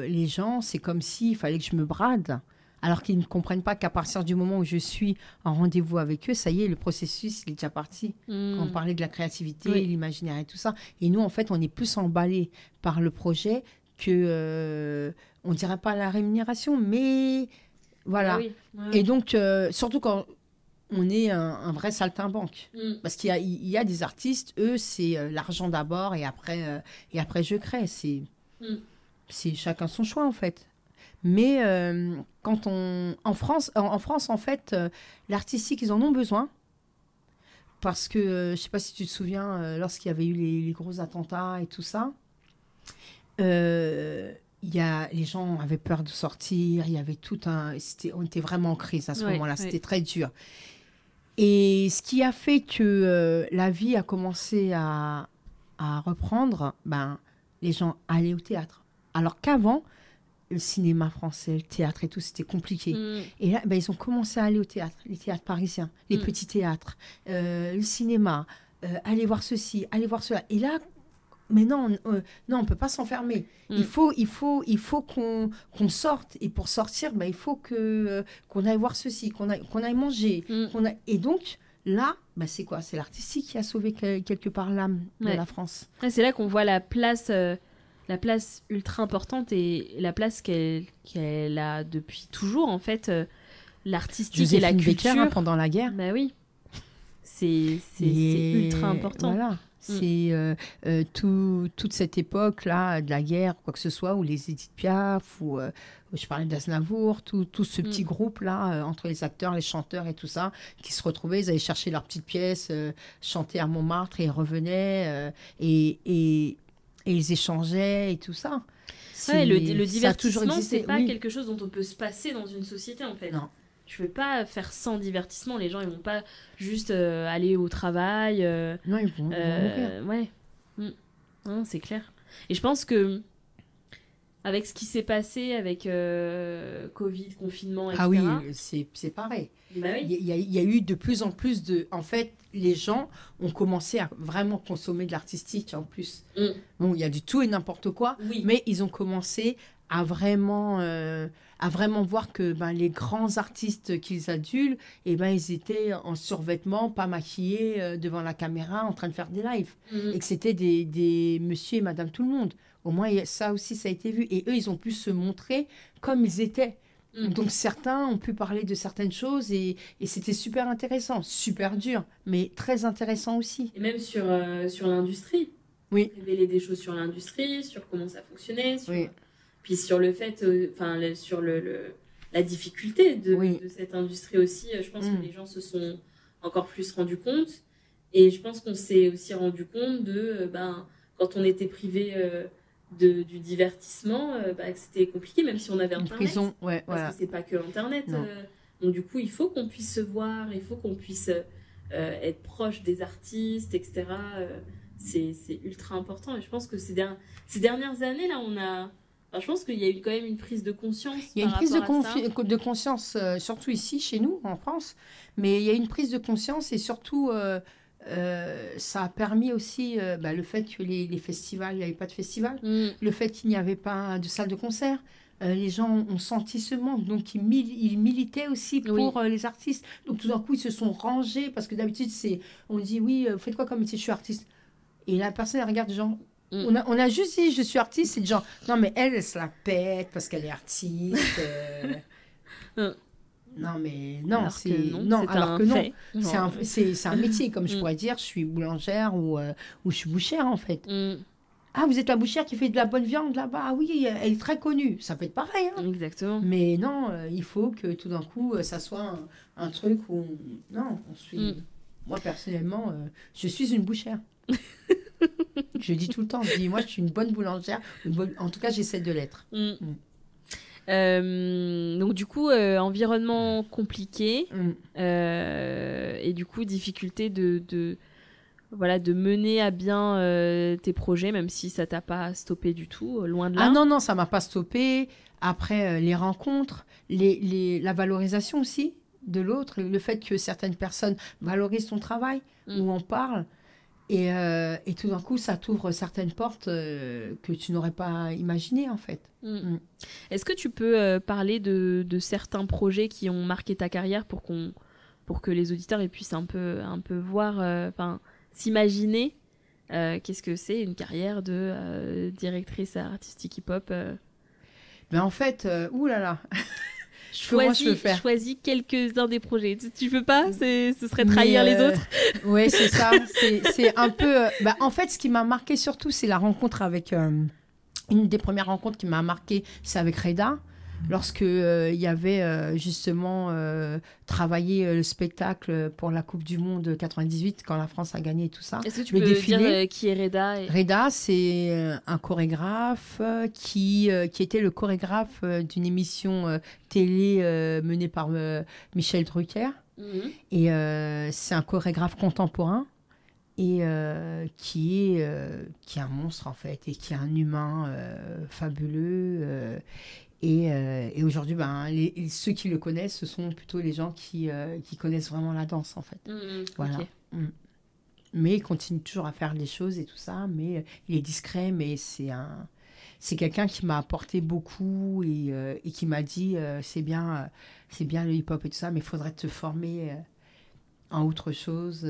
les gens, c'est comme s'il fallait que je me brade. Alors qu'ils ne comprennent pas qu'à partir du moment où je suis en rendez-vous avec eux, ça y est, le processus, il est déjà parti. Quand on parlait de la créativité, l'imaginaire et tout ça. Et nous, en fait, on est plus emballés par le projet que, on ne dirait pas la rémunération, mais voilà. Et donc, surtout quand... on est un vrai saltimbanque. Parce qu'il y a des artistes, eux, c'est l'argent d'abord et après je crée. C'est chacun son choix, en fait. Mais en France, en fait, l'artistique, ils en ont besoin. Parce que, je ne sais pas si tu te souviens, lorsqu'il y avait eu les gros attentats et tout ça, les gens avaient peur de sortir. Il y avait on était vraiment en crise à ce moment-là. C'était très dur. Et ce qui a fait que la vie a commencé à reprendre, les gens allaient au théâtre. Alors qu'avant, le cinéma français, le théâtre et tout, c'était compliqué. Et là, ils ont commencé à aller au théâtre, les théâtres parisiens, les petits théâtres, le cinéma, aller voir ceci, aller voir cela. Et là, mais non, on peut pas s'enfermer. Il faut qu'on sorte. Et pour sortir, il faut qu'on aille voir ceci, qu'on aille manger. Et donc, là, c'est quoi? C'est l'artistique qui a sauvé quelque part l'âme de la France. C'est là qu'on voit la place ultra importante et la place qu'elle a depuis toujours, en fait, l'artistique Joséphine et la culture. Baker, pendant la guerre. Oui. C'est ultra important. Voilà. C'est toute cette époque-là de la guerre, quoi que ce soit, où les Édith Piaf, ou je parlais d'Aznavour, tout ce petit groupe-là, entre les acteurs, les chanteurs et tout ça, qui se retrouvaient, ils allaient chercher leurs petites pièces, chanter à Montmartre, et ils revenaient, et ils échangeaient et tout ça. Le divertissement, c'est pas quelque chose dont on peut se passer dans une société, en fait. Non. Tu peux pas faire sans divertissement. Les gens, ils vont pas juste aller au travail. Non, ils vont mourir. Ouais. Non, c'est clair. Et je pense que avec ce qui s'est passé avec Covid, confinement, etc. Ah oui, c'est pareil. Il y a eu de plus en plus de... En fait, les gens ont commencé à vraiment consommer de l'artistique en plus. Bon, il y a du tout et n'importe quoi, mais ils ont commencé à vraiment voir que les grands artistes qu'ils adulent, ils étaient en survêtement, pas maquillés, devant la caméra, en train de faire des lives. Et que c'était des monsieur et madame tout le monde. Au moins, ça aussi, ça a été vu. Et eux, ils ont pu se montrer comme ils étaient. Donc, certains ont pu parler de certaines choses et c'était super intéressant. Super dur, mais très intéressant aussi. Et même sur l'industrie. Oui. Révéler des choses sur l'industrie, sur comment ça fonctionnait, Oui. puis sur le fait, sur la difficulté de cette industrie aussi. Je pense que les gens se sont encore plus rendus compte. Et je pense qu'on s'est aussi rendu compte quand on était privé du divertissement, que c'était compliqué, même si on avait Internet. Prison, ouais, parce que c'est pas que Internet. Donc du coup, il faut qu'on puisse se voir, il faut qu'on puisse être proche des artistes, etc. C'est ultra important. Et je pense que ces dernières années, là, je pense qu'il y a eu quand même une prise de conscience. Il y a une prise de conscience, surtout ici, chez nous, en France. Mais il y a une prise de conscience et surtout, ça a permis aussi le fait que les festivals, il n'y avait pas de festival. Le fait qu'il n'y avait pas de salle de concert. Les gens ont senti ce manque, donc ils militaient aussi pour les artistes. Donc tout d'un coup, ils se sont rangés, parce que d'habitude, on dit, oui, vous faites quoi comme métier? Je suis artiste. Et la personne, elle regarde, genre, on a juste dit, je suis artiste, c'est genre, non, mais elle se la pète parce qu'elle est artiste. Non, mais non, alors que non. C'est un métier, comme je pourrais dire, je suis boulangère ou je suis bouchère, en fait. Ah, vous êtes la bouchère qui fait de la bonne viande là-bas? Ah oui, elle est très connue. Ça peut être pareil. Hein. Exactement. Mais non, il faut que tout d'un coup, ça soit un truc où... Non, on suit... Moi, personnellement, je suis une bouchère. Je dis tout le temps, moi, je suis une bonne boulangère. En tout cas, j'essaie de l'être. Donc, du coup, environnement compliqué. Et du coup, difficulté de mener à bien tes projets, même si ça t'a pas stoppé du tout, loin de là. Ah non, ça m'a pas stoppé. Après, les rencontres, la valorisation aussi de l'autre, le fait que certaines personnes valorisent ton travail, où on parle, et tout d'un coup, ça t'ouvre certaines portes que tu n'aurais pas imaginées, en fait. Est-ce que tu peux parler de certains projets qui ont marqué ta carrière pour que les auditeurs puissent un peu voir... s'imaginer qu'est-ce que c'est une carrière de directrice artistique hip-hop en fait, oulala choisis quelques-uns des projets. Tu peux pas? Ce serait trahir les autres. Oui, c'est ça. C'est un peu... en fait, ce qui m'a marqué surtout, c'est la rencontre avec... une des premières rencontres qui m'a marqué, c'est avec Reda. Lorsque il y avait justement travaillé le spectacle pour la Coupe du Monde 98, quand la France a gagné et tout ça. Est-ce que tu peux dire qui est Reda Reda, c'est un chorégraphe qui était le chorégraphe d'une émission télé menée par Michel Drucker. Et c'est un chorégraphe contemporain et qui est un monstre en fait, et qui est un humain fabuleux. Et aujourd'hui, ceux qui le connaissent, ce sont plutôt les gens qui connaissent vraiment la danse, en fait. Voilà. Okay. Mais il continue toujours à faire des choses et tout ça, mais il est discret, mais c'est quelqu'un qui m'a apporté beaucoup et qui m'a dit, c'est bien le hip-hop et tout ça, mais il faudrait te former à autre chose,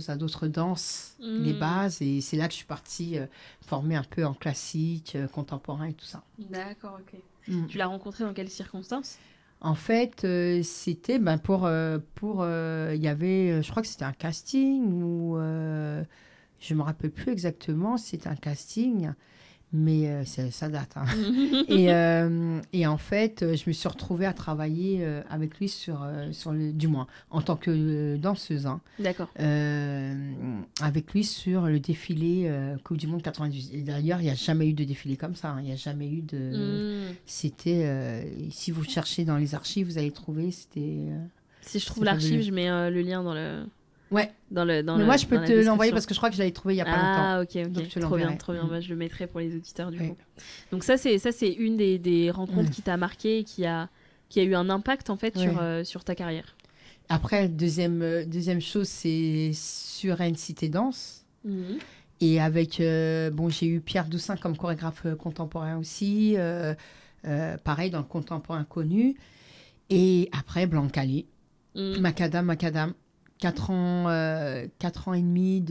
à d'autres danses, les bases. Et c'est là que je suis partie former un peu en classique, contemporain et tout ça. D'accord, ok. Tu l'as rencontré dans quelles circonstances? En fait, c'était pour il y avait, je crois que c'était un casting ou je me rappelle plus exactement, c'était un casting. Mais ça date. Hein. Et en fait, je me suis retrouvée à travailler avec lui du moins, en tant que danseuse. Hein. D'accord. Avec lui sur le défilé Coupe du Monde 98. Et d'ailleurs, il n'y a jamais eu de défilé comme ça. Hein. Il n'y a jamais eu de... C'était... si vous cherchez dans les archives, vous allez trouver, c'était... si je trouve l'archive, je mets le lien dans le... Ouais. Mais moi, je peux te l'envoyer parce que je crois que je l'avais trouvé il n'y a pas longtemps. Ah, ok. Donc, trop bien. Je le mettrai pour les auditeurs, du coup. Donc, ça, c'est une des rencontres qui t'a marqué et qui a eu un impact, en fait, sur ta carrière. Après, deuxième chose, c'est sur NCT Danse. Et avec, j'ai eu Pierre Doussin comme chorégraphe contemporain aussi, pareil dans le contemporain connu. Et après, Blancali, Macadam. 4 ans et demi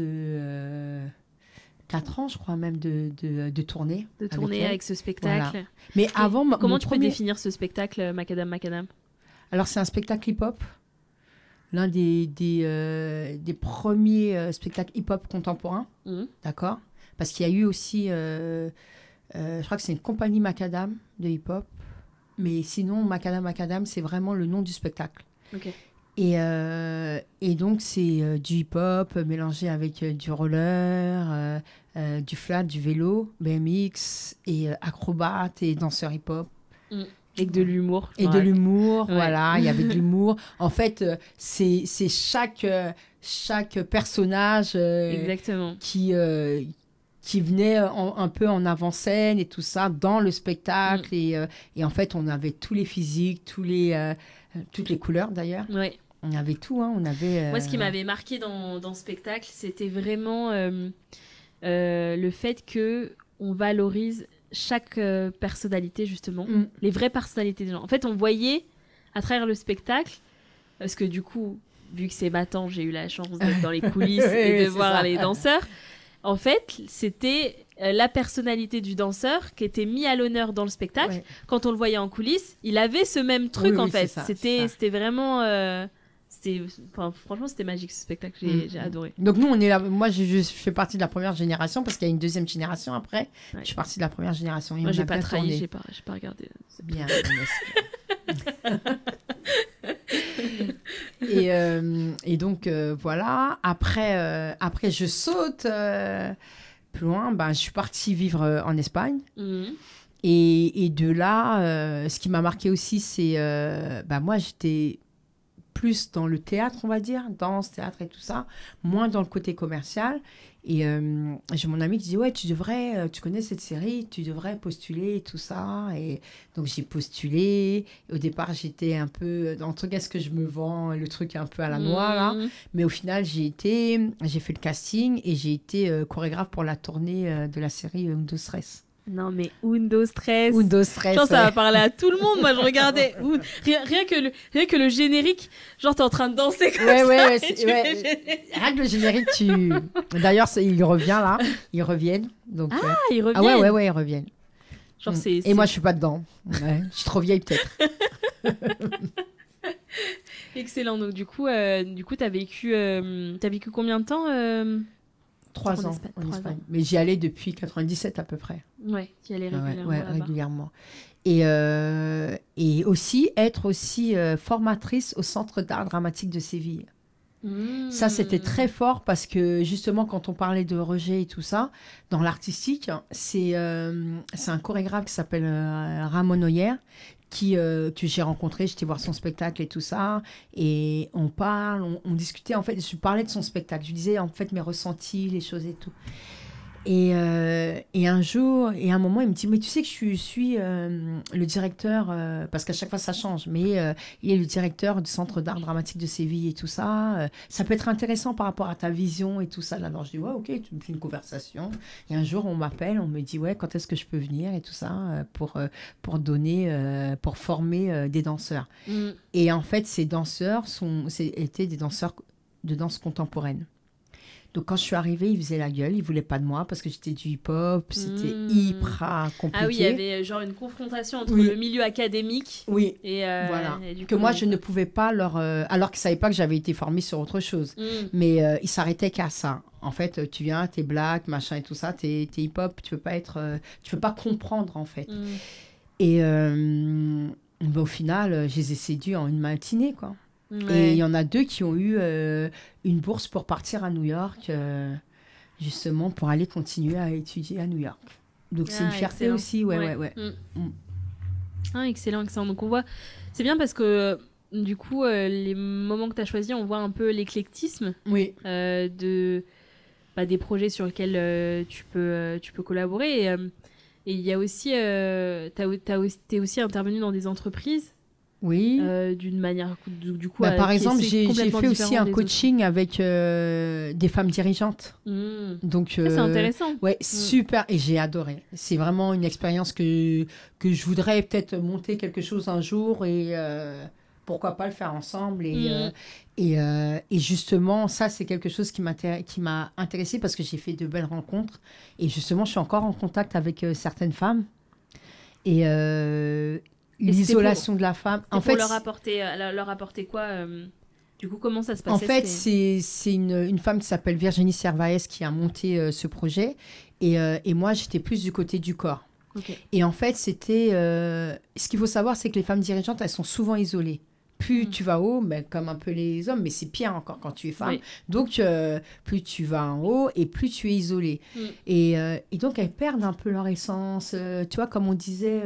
4 ans, je crois même, de tournée. De tournée avec ce spectacle. Voilà. Mais avant, comment tu peux définir ce spectacle, Macadam? Alors, c'est un spectacle hip-hop. L'un des premiers spectacles hip-hop contemporains. D'accord? Parce qu'il y a eu aussi, je crois que c'est une compagnie Macadam de hip-hop. Mais sinon, Macadam, c'est vraiment le nom du spectacle. Ok. Et donc, c'est du hip-hop mélangé avec du roller, du flat, du vélo, BMX, et acrobat et danseur hip-hop. Et de l'humour. Et de l'humour, voilà, il y avait de l'humour. En fait, c'est chaque personnage Exactement. qui venait un peu en avant-scène et tout ça dans le spectacle. Et en fait, on avait tous les physiques, toutes les couleurs d'ailleurs. Oui. On avait tout, hein. On avait. Moi, ce qui m'avait marqué dans ce spectacle, c'était vraiment le fait que on valorise chaque personnalité, justement, les vraies personnalités des gens. En fait, on voyait à travers le spectacle, parce que du coup, vu que c'est ma tante, j'ai eu la chance d'être dans les coulisses et de voir les danseurs. En fait, c'était la personnalité du danseur qui était mis à l'honneur dans le spectacle. Ouais. Quand on le voyait en coulisses, il avait ce même truc, en fait. C'était vraiment... franchement, c'était magique, ce spectacle. J'ai adoré. Donc, nous, on est là. Moi, je fais partie de la première génération parce qu'il y a une deuxième génération après. Ouais. Je suis partie de la première génération. Moi, j'ai pas trahi, j'ai pas regardé. C'est bien. Et donc, voilà. Après, je saute plus loin. Je suis partie vivre en Espagne. Et de là, ce qui m'a marqué aussi, c'est... moi, j'étais plus dans le théâtre, on va dire, danse, théâtre et tout ça, moins dans le côté commercial. Et j'ai mon ami qui dit, ouais, tu connais cette série, tu devrais postuler et tout ça. Et donc, j'ai postulé. Au départ, j'étais un peu dans le truc, est-ce que je me vends le truc un peu à la noix, là. Mais au final, j'ai fait le casting et j'ai été chorégraphe pour la tournée de la série Undo Stress. Non, mais Undo Stress. Je pense ça va parler à tout le monde. Moi, je regardais. Rien que le générique, genre, t'es en train de danser comme ça. Ouais. Rien que le générique, D'ailleurs, il revient là. Ils reviennent. Donc, ils reviennent. Ah ouais, ils reviennent. Genre, Et moi, je suis pas dedans. Ouais. Je suis trop vieille, peut-être. Excellent. Donc, du coup, t'as vécu combien de temps 3 ans en Espagne. Mais j'y allais depuis 97 à peu près. Ouais, tu y allais régulièrement. Ouais, régulièrement. Et aussi être formatrice au Centre d'art dramatique de Séville. Ça, c'était très fort parce que justement, quand on parlait de rejet et tout ça, dans l'artistique, c'est un chorégraphe qui s'appelle Ramon Oyer, que j'ai rencontré, j'étais voir son spectacle et tout ça, et on discutait, en fait, je parlais de son spectacle, je disais en fait mes ressentis, les choses et tout. Et un jour, et à un moment, il me dit, mais tu sais que je suis le directeur, parce qu'à chaque fois ça change, mais il est le directeur du Centre d'art dramatique de Séville et tout ça. Ça peut être intéressant par rapport à ta vision et tout ça. Alors je dis, ouais, ok, tu me fais une conversation. Et un jour, on m'appelle, on me dit, ouais, quand est-ce que je peux venir et tout ça, pour former des danseurs. Et en fait, ces danseurs étaient des danseurs de danse contemporaine. Donc, quand je suis arrivée, ils faisaient la gueule. Ils ne voulaient pas de moi parce que j'étais du hip-hop. C'était hyper compliqué. Ah oui, il y avait genre une confrontation entre le milieu académique et voilà. Et du que coup, moi, je ne pouvais pas leur... alors qu'ils ne savaient pas que j'avais été formée sur autre chose. Mais ils s'arrêtaient qu'à ça. En fait, tu viens, t'es black, machin et tout ça. T'es hip-hop. Tu peux pas comprendre, en fait. Et au final, je les ai séduits en une matinée, quoi. Ouais. Et il y en a 2 qui ont eu une bourse pour partir à New York, justement pour aller continuer à étudier à New York. Donc c'est une fierté excellent. Aussi, ouais. Ah, excellent. Donc on voit, c'est bien parce que du coup les moments que tu as choisis, on voit un peu l'éclectisme des projets sur lesquels tu peux collaborer. Et il y a aussi, t'es aussi intervenu dans des entreprises. Oui. D'une manière, du coup, Par exemple, c'est j'ai complètement fait aussi différent un des coaching avec des femmes dirigeantes. autres. Donc, Ça, c'est intéressant. ouais, super. Et j'ai adoré. C'est vraiment une expérience que je voudrais peut-être monter quelque chose un jour et pourquoi pas le faire ensemble. Et justement, ça, c'est quelque chose qui m'a intéressée parce que j'ai fait de belles rencontres. Et justement, je suis encore en contact avec certaines femmes. Et l'isolation de la femme. En fait, leur apporter quoi du coup, comment ça se passait? En fait, c'est une femme qui s'appelle Virginie Servaes qui a monté ce projet. Et moi, j'étais plus du côté du corps. Okay. Et en fait, c'était... ce qu'il faut savoir, c'est que les femmes dirigeantes, elles sont souvent isolées. Plus tu vas haut, mais comme un peu les hommes, mais c'est pire encore quand tu es femme. Oui. Donc, plus tu vas en haut et plus tu es isolée. Et donc, elles perdent un peu leur essence. Tu vois, comme on disait,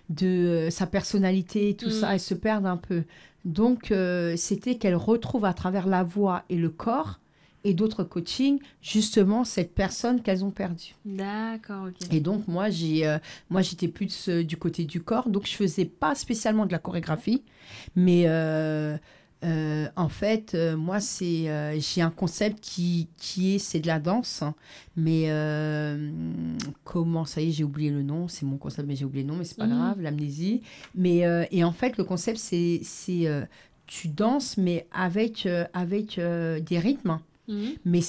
de sa personnalité et tout ça, elles se perdent un peu. Donc, c'était qu'elles retrouvent à travers la voix et le corps et d'autres coachings, justement, cette personne qu'elles ont perdue. D'accord, ok. Et donc, moi, j'étais plus du côté du corps. Donc, je faisais pas spécialement de la chorégraphie. Mais en fait, moi, j'ai un concept c'est de la danse. Mais comment, ça y est, j'ai oublié le nom. C'est mon concept, mais j'ai oublié le nom. Mais c'est pas grave, l'amnésie. Mais, et en fait, le concept, c'est tu danses, mais avec des rythmes. Mais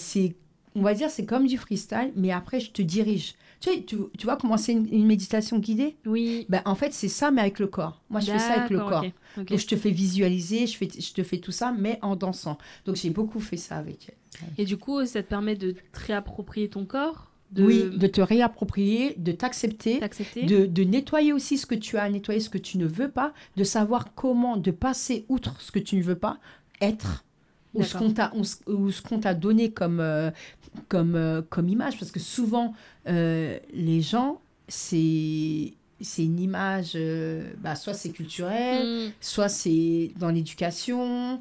on va dire, c'est comme du freestyle, mais après, je te dirige. Tu vois comment c'est une méditation guidée? Oui. En fait, c'est ça, mais avec le corps. Moi, je fais ça avec le corps. Okay. Donc, je te fais visualiser, je te fais tout ça, mais en dansant. Donc, j'ai beaucoup fait ça avec elle. Et du coup, ça te permet de te réapproprier ton corps? Oui, de te réapproprier, de t'accepter, de nettoyer aussi ce que tu as à nettoyer, ce que tu ne veux pas, de savoir comment, de passer outre ce que tu ne veux pas, être... ou ce qu'on t'a donné comme image. Parce que souvent, les gens, c'est une image, soit c'est culturel, soit c'est dans l'éducation,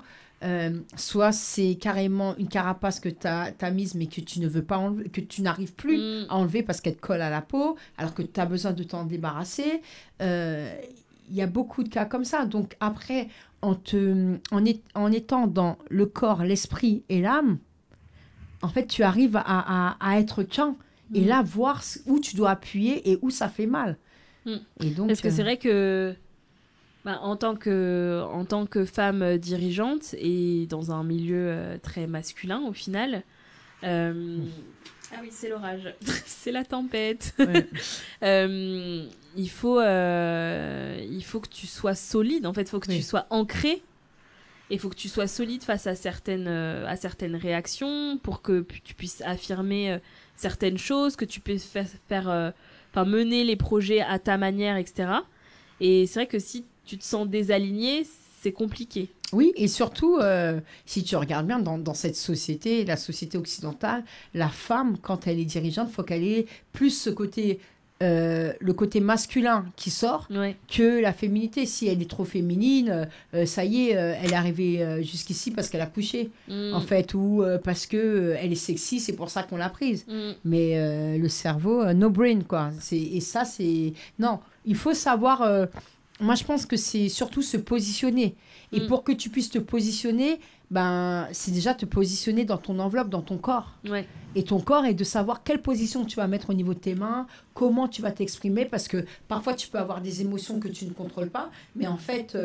soit c'est carrément une carapace que tu as mise, mais que tu ne veux pas enlever, que tu n'arrives plus à enlever parce qu'elle te colle à la peau, alors que tu as besoin de t'en débarrasser. Il y a beaucoup de cas comme ça. Donc après, en étant dans le corps, l'esprit et l'âme, en fait, tu arrives à être qu'un. Et là, voir où tu dois appuyer et où ça fait mal. Et donc, parce que c'est vrai que, en tant que femme dirigeante et dans un milieu très masculin, au final... Ah oui, c'est l'orage. C'est la tempête. Ouais. Il faut que tu sois solide. En fait, il faut que tu sois ancré. Et il faut que tu sois solide face à certaines réactions pour que tu puisses affirmer certaines choses, que tu puisses mener les projets à ta manière, etc. Et c'est vrai que si tu te sens désaligné, c'est compliqué. Oui, et surtout, si tu regardes bien dans cette société, la société occidentale, la femme, quand elle est dirigeante, il faut qu'elle ait plus ce côté, le côté masculin qui sort que la féminité. Si elle est trop féminine, ça y est, elle est arrivée jusqu'ici parce qu'elle a couché, en fait, ou parce qu'elle est sexy, c'est pour ça qu'on l'a prise. Mais le cerveau, no brain, quoi. Et ça, c'est... Non, il faut savoir... moi, je pense que c'est surtout se positionner. Et pour que tu puisses te positionner, c'est déjà te positionner dans ton enveloppe, dans ton corps. Ouais. Et ton corps est de savoir quelle position tu vas mettre au niveau de tes mains, comment tu vas t'exprimer, parce que parfois, tu peux avoir des émotions que tu ne contrôles pas, mais en fait,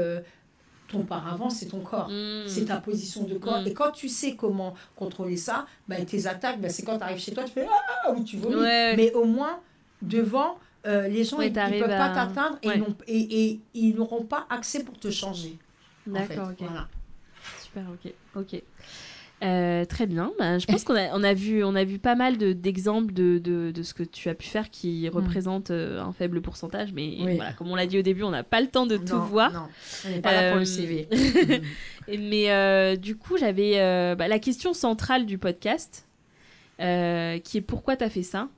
ton paravent, c'est ton corps. C'est ta position de corps. Et quand tu sais comment contrôler ça, tes attaques, c'est quand tu arrives chez toi, tu fais « Ah !» ou tu vomis. Ouais. Mais au moins, devant... les gens, ils ne peuvent pas t'atteindre et ils n'auront pas accès pour te changer. D'accord, ok. Voilà. Super, ok. Très bien. Je pense qu'on a vu pas mal d'exemples de ce que tu as pu faire qui représente un faible pourcentage, mais voilà, comme on l'a dit au début, on n'a pas le temps de tout voir. Non, on n'est pas là pour le CV. Mais du coup, j'avais la question centrale du podcast, qui est pourquoi tu as fait ça.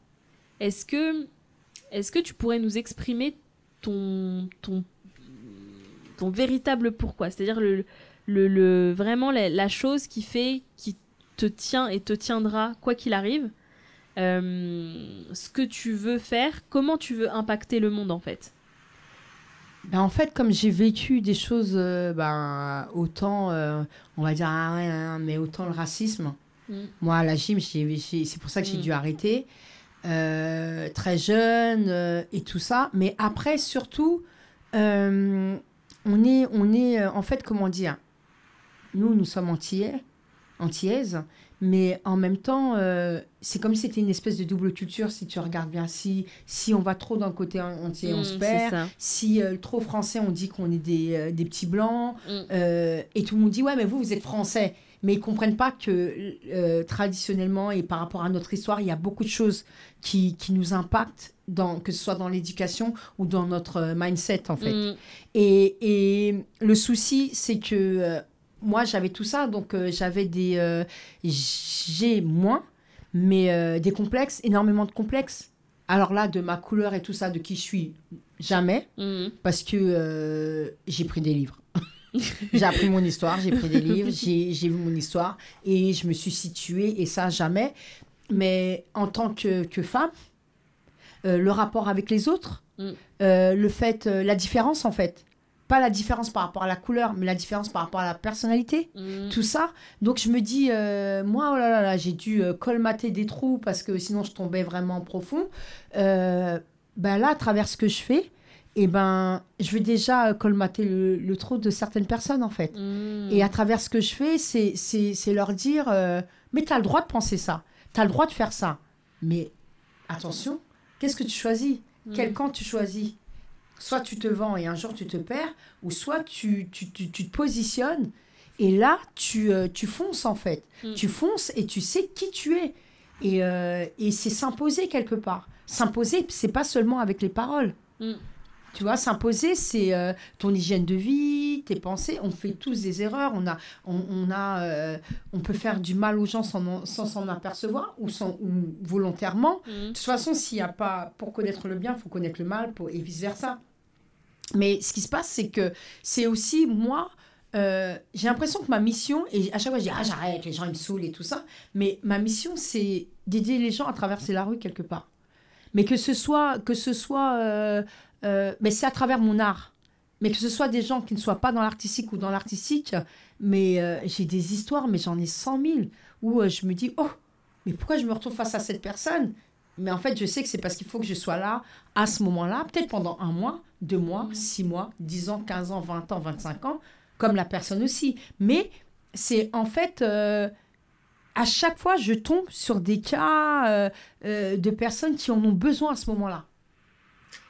Est-ce que tu pourrais nous exprimer ton véritable pourquoi? C'est-à-dire vraiment la chose qui te tient et te tiendra quoi qu'il arrive. Ce que tu veux faire, comment tu veux impacter le monde en fait. Ben, en fait, comme j'ai vécu des choses, autant, on va dire, ah ouais, mais autant le racisme. Moi, à la gym, c'est pour ça que j'ai dû arrêter. Très jeune et tout ça. Mais après, surtout, on est en fait, comment dire, nous sommes antillaises, mais en même temps, c'est comme si c'était une espèce de double culture, si tu regardes bien. Si on va trop d'un côté antillais, on se perd. Si trop français, on dit qu'on est des petits blancs. Et tout le monde dit, ouais, mais vous êtes français. Mais ils ne comprennent pas que traditionnellement et par rapport à notre histoire, il y a beaucoup de choses qui nous impactent, que ce soit dans l'éducation ou dans notre mindset, en fait. Et le souci, c'est que moi, j'avais tout ça. Donc, j'ai moins, mais des complexes, énormément de complexes. Alors là, de ma couleur et tout ça, de qui je suis, jamais. Parce que j'ai pris des livres. J'ai appris mon histoire, j'ai pris des livres, j'ai vu mon histoire et je me suis située, et ça, jamais. Mais en tant que femme, le rapport avec les autres, le fait, la différence, en fait. Pas la différence par rapport à la couleur, mais la différence par rapport à la personnalité, tout ça. Donc, je me dis, moi, oh là là, j'ai dû colmater des trous parce que sinon, je tombais vraiment profond. Là, à travers ce que je fais, je vais déjà colmater le trou de certaines personnes, en fait. Et à travers ce que je fais, c'est leur dire, mais tu as le droit de penser ça, tu as le droit de faire ça. Mais attention, qu'est-ce que tu choisis? Quel camp tu choisis? Soit tu te vends et un jour tu te perds, ou soit tu te positionnes et là, tu fonces, en fait. Tu fonces et tu sais qui tu es. Et c'est s'imposer quelque part. S'imposer, c'est pas seulement avec les paroles. Tu vois, s'imposer, c'est ton hygiène de vie, tes pensées. On fait tous des erreurs. On peut faire du mal aux gens sans s'en apercevoir ou volontairement. De toute façon, s'il n'y a pas... Pour connaître le bien, il faut connaître le mal et vice-versa. Mais ce qui se passe, c'est que c'est aussi moi... j'ai l'impression que ma mission... Et à chaque fois, je dis, j'arrête, les gens, ils me saoulent et tout ça. Mais ma mission, c'est d'aider les gens à traverser la rue quelque part. Mais que ce soit mais c'est à travers mon art. Mais que ce soit des gens qui ne soient pas dans l'artistique ou dans l'artistique, mais j'ai des histoires, mais j'en ai 100 000, où je me dis, oh, mais pourquoi je me retrouve face à cette personne? Mais en fait, je sais que c'est parce qu'il faut que je sois là, à ce moment-là, peut-être pendant 1 mois, 2 mois, 6 mois, 10 ans, 15 ans, 20 ans, 25 ans, comme la personne aussi. Mais c'est en fait... à chaque fois, je tombe sur des cas de personnes qui en ont besoin à ce moment-là.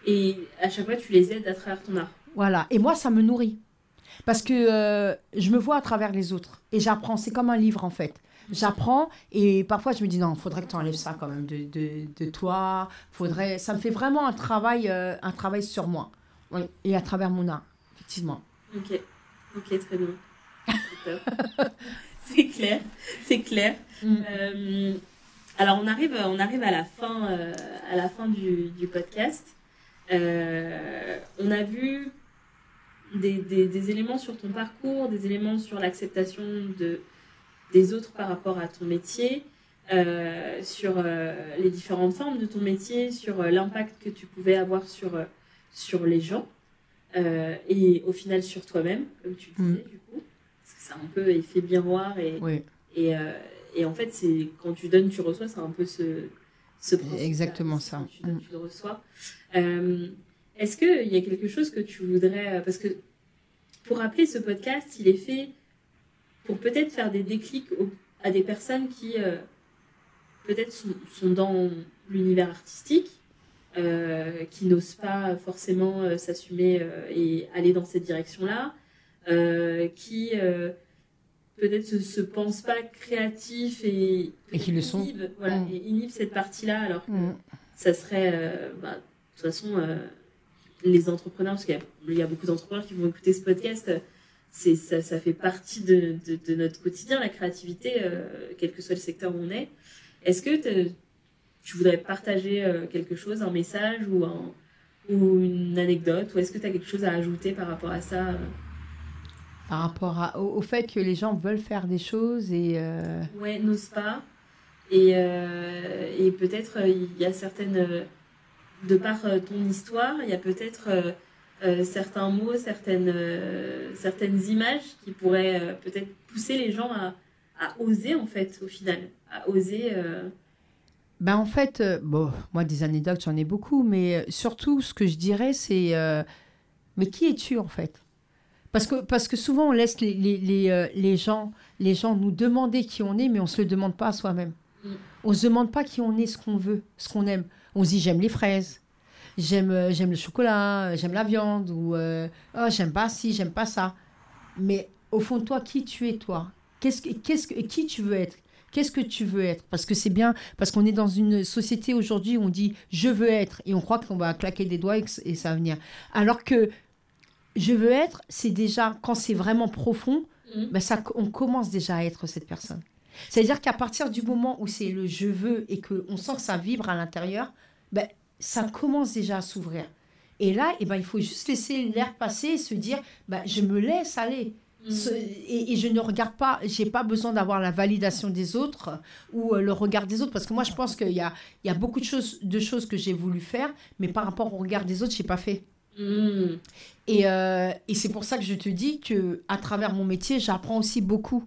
Et à chaque fois, tu les aides à travers ton art. Voilà. Et moi, ça me nourrit. Parce que je me vois à travers les autres. Et j'apprends. C'est comme un livre, en fait. J'apprends et parfois, je me dis, non, il faudrait que tu enlèves ça quand même de toi. Ça me fait vraiment un travail sur moi. Oui. Et à travers mon art, effectivement. Ok, très bien. C'est clair, c'est clair. Alors, on arrive à la fin du podcast. On a vu des éléments sur ton parcours, des éléments sur l'acceptation des autres par rapport à ton métier, sur les différentes formes de ton métier, sur l'impact que tu pouvais avoir sur les gens, et au final sur toi-même, comme tu disais, du coup. Parce que c'est un peu effet miroir et en fait, c'est quand tu donnes, tu reçois, c'est un peu ce principe. Exactement ça. Quand tu donnes, tu le reçois. Est-ce qu'il y a quelque chose que tu voudrais... Parce que pour rappeler, ce podcast, il est fait pour peut-être faire des déclics à des personnes qui peut-être sont dans l'univers artistique, qui n'osent pas forcément s'assumer et aller dans cette direction-là, qui peut-être se pensent pas créatifs et qui le sont. Et inhibent cette partie-là, alors que ça serait... de toute façon, les entrepreneurs, parce qu'il y a beaucoup d'entrepreneurs qui vont écouter ce podcast, ça fait partie de notre quotidien, la créativité, quel que soit le secteur où on est. Est-ce que tu voudrais partager quelque chose, un message ou une anecdote, ou est-ce que tu as quelque chose à ajouter par rapport à ça Par rapport au fait que les gens veulent faire des choses et... Ouais, n'osent pas. Et peut-être, il y a certaines... de par ton histoire, il y a peut-être certains mots, certaines images qui pourraient peut-être pousser les gens à oser, en fait, au final. À oser... Ben en fait, bon, moi, des anecdotes, j'en ai beaucoup, mais surtout, ce que je dirais, c'est... mais qui es-tu, en fait? Parce que souvent, on laisse les gens nous demander qui on est, mais on ne se le demande pas à soi-même. On ne se demande pas qui on est, ce qu'on veut, ce qu'on aime. On se dit, j'aime les fraises, j'aime le chocolat, j'aime la viande, ou oh, j'aime pas ci, j'aime pas ça. Mais au fond de toi, qui tu es, toi? Qui tu veux être? Qu'est-ce que tu veux être? Parce que c'est bien, parce qu'on est dans une société aujourd'hui où on dit, je veux être, et on croit qu'on va claquer des doigts et ça va venir. Alors que je veux être, c'est déjà, quand c'est vraiment profond, ben on commence déjà à être cette personne. C'est-à-dire qu'à partir du moment où c'est le je veux et qu'on sent que ça vibre à l'intérieur, ben, ça commence déjà à s'ouvrir. Et là, eh ben, il faut juste laisser l'air passer et se dire, ben, je me laisse aller. Et je ne regarde pas, j'ai pas besoin d'avoir la validation des autres ou le regard des autres, parce que moi, je pense qu'il y a beaucoup de choses que j'ai voulu faire, mais par rapport au regard des autres, je n'ai pas fait. Et c'est pour ça que je te dis qu'à travers mon métier, j'apprends aussi beaucoup.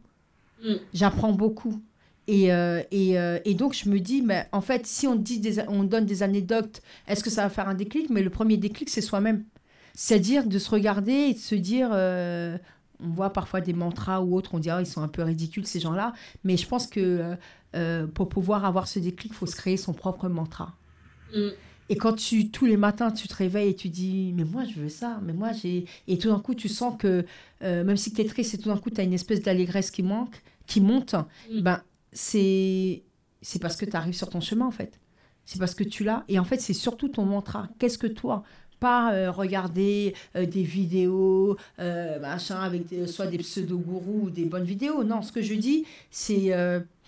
J'apprends beaucoup. Et donc, je me dis, mais en fait, si on donne des anecdotes, est-ce que ça va faire un déclic? Mais le premier déclic, c'est soi-même. C'est-à-dire de se regarder et de se dire... on voit parfois des mantras ou autres, on dit, ils sont un peu ridicules, ces gens-là. Mais je pense que pour pouvoir avoir ce déclic, il faut se créer son propre mantra. Et quand tous les matins, tu te réveilles et tu dis, mais moi, je veux ça, mais moi, j'ai... Et tout d'un coup, tu sens que, même si tu es triste, et tout d'un coup, tu as une espèce d'allégresse qui monte, ben, c'est parce que tu arrives sur ton chemin, en fait. C'est parce que tu l'as. Et en fait, c'est surtout ton mantra. Qu'est-ce que toi... Pas regarder des vidéos, machin, avec soit des pseudo-gourous ou des bonnes vidéos. Non, ce que je dis, c'est...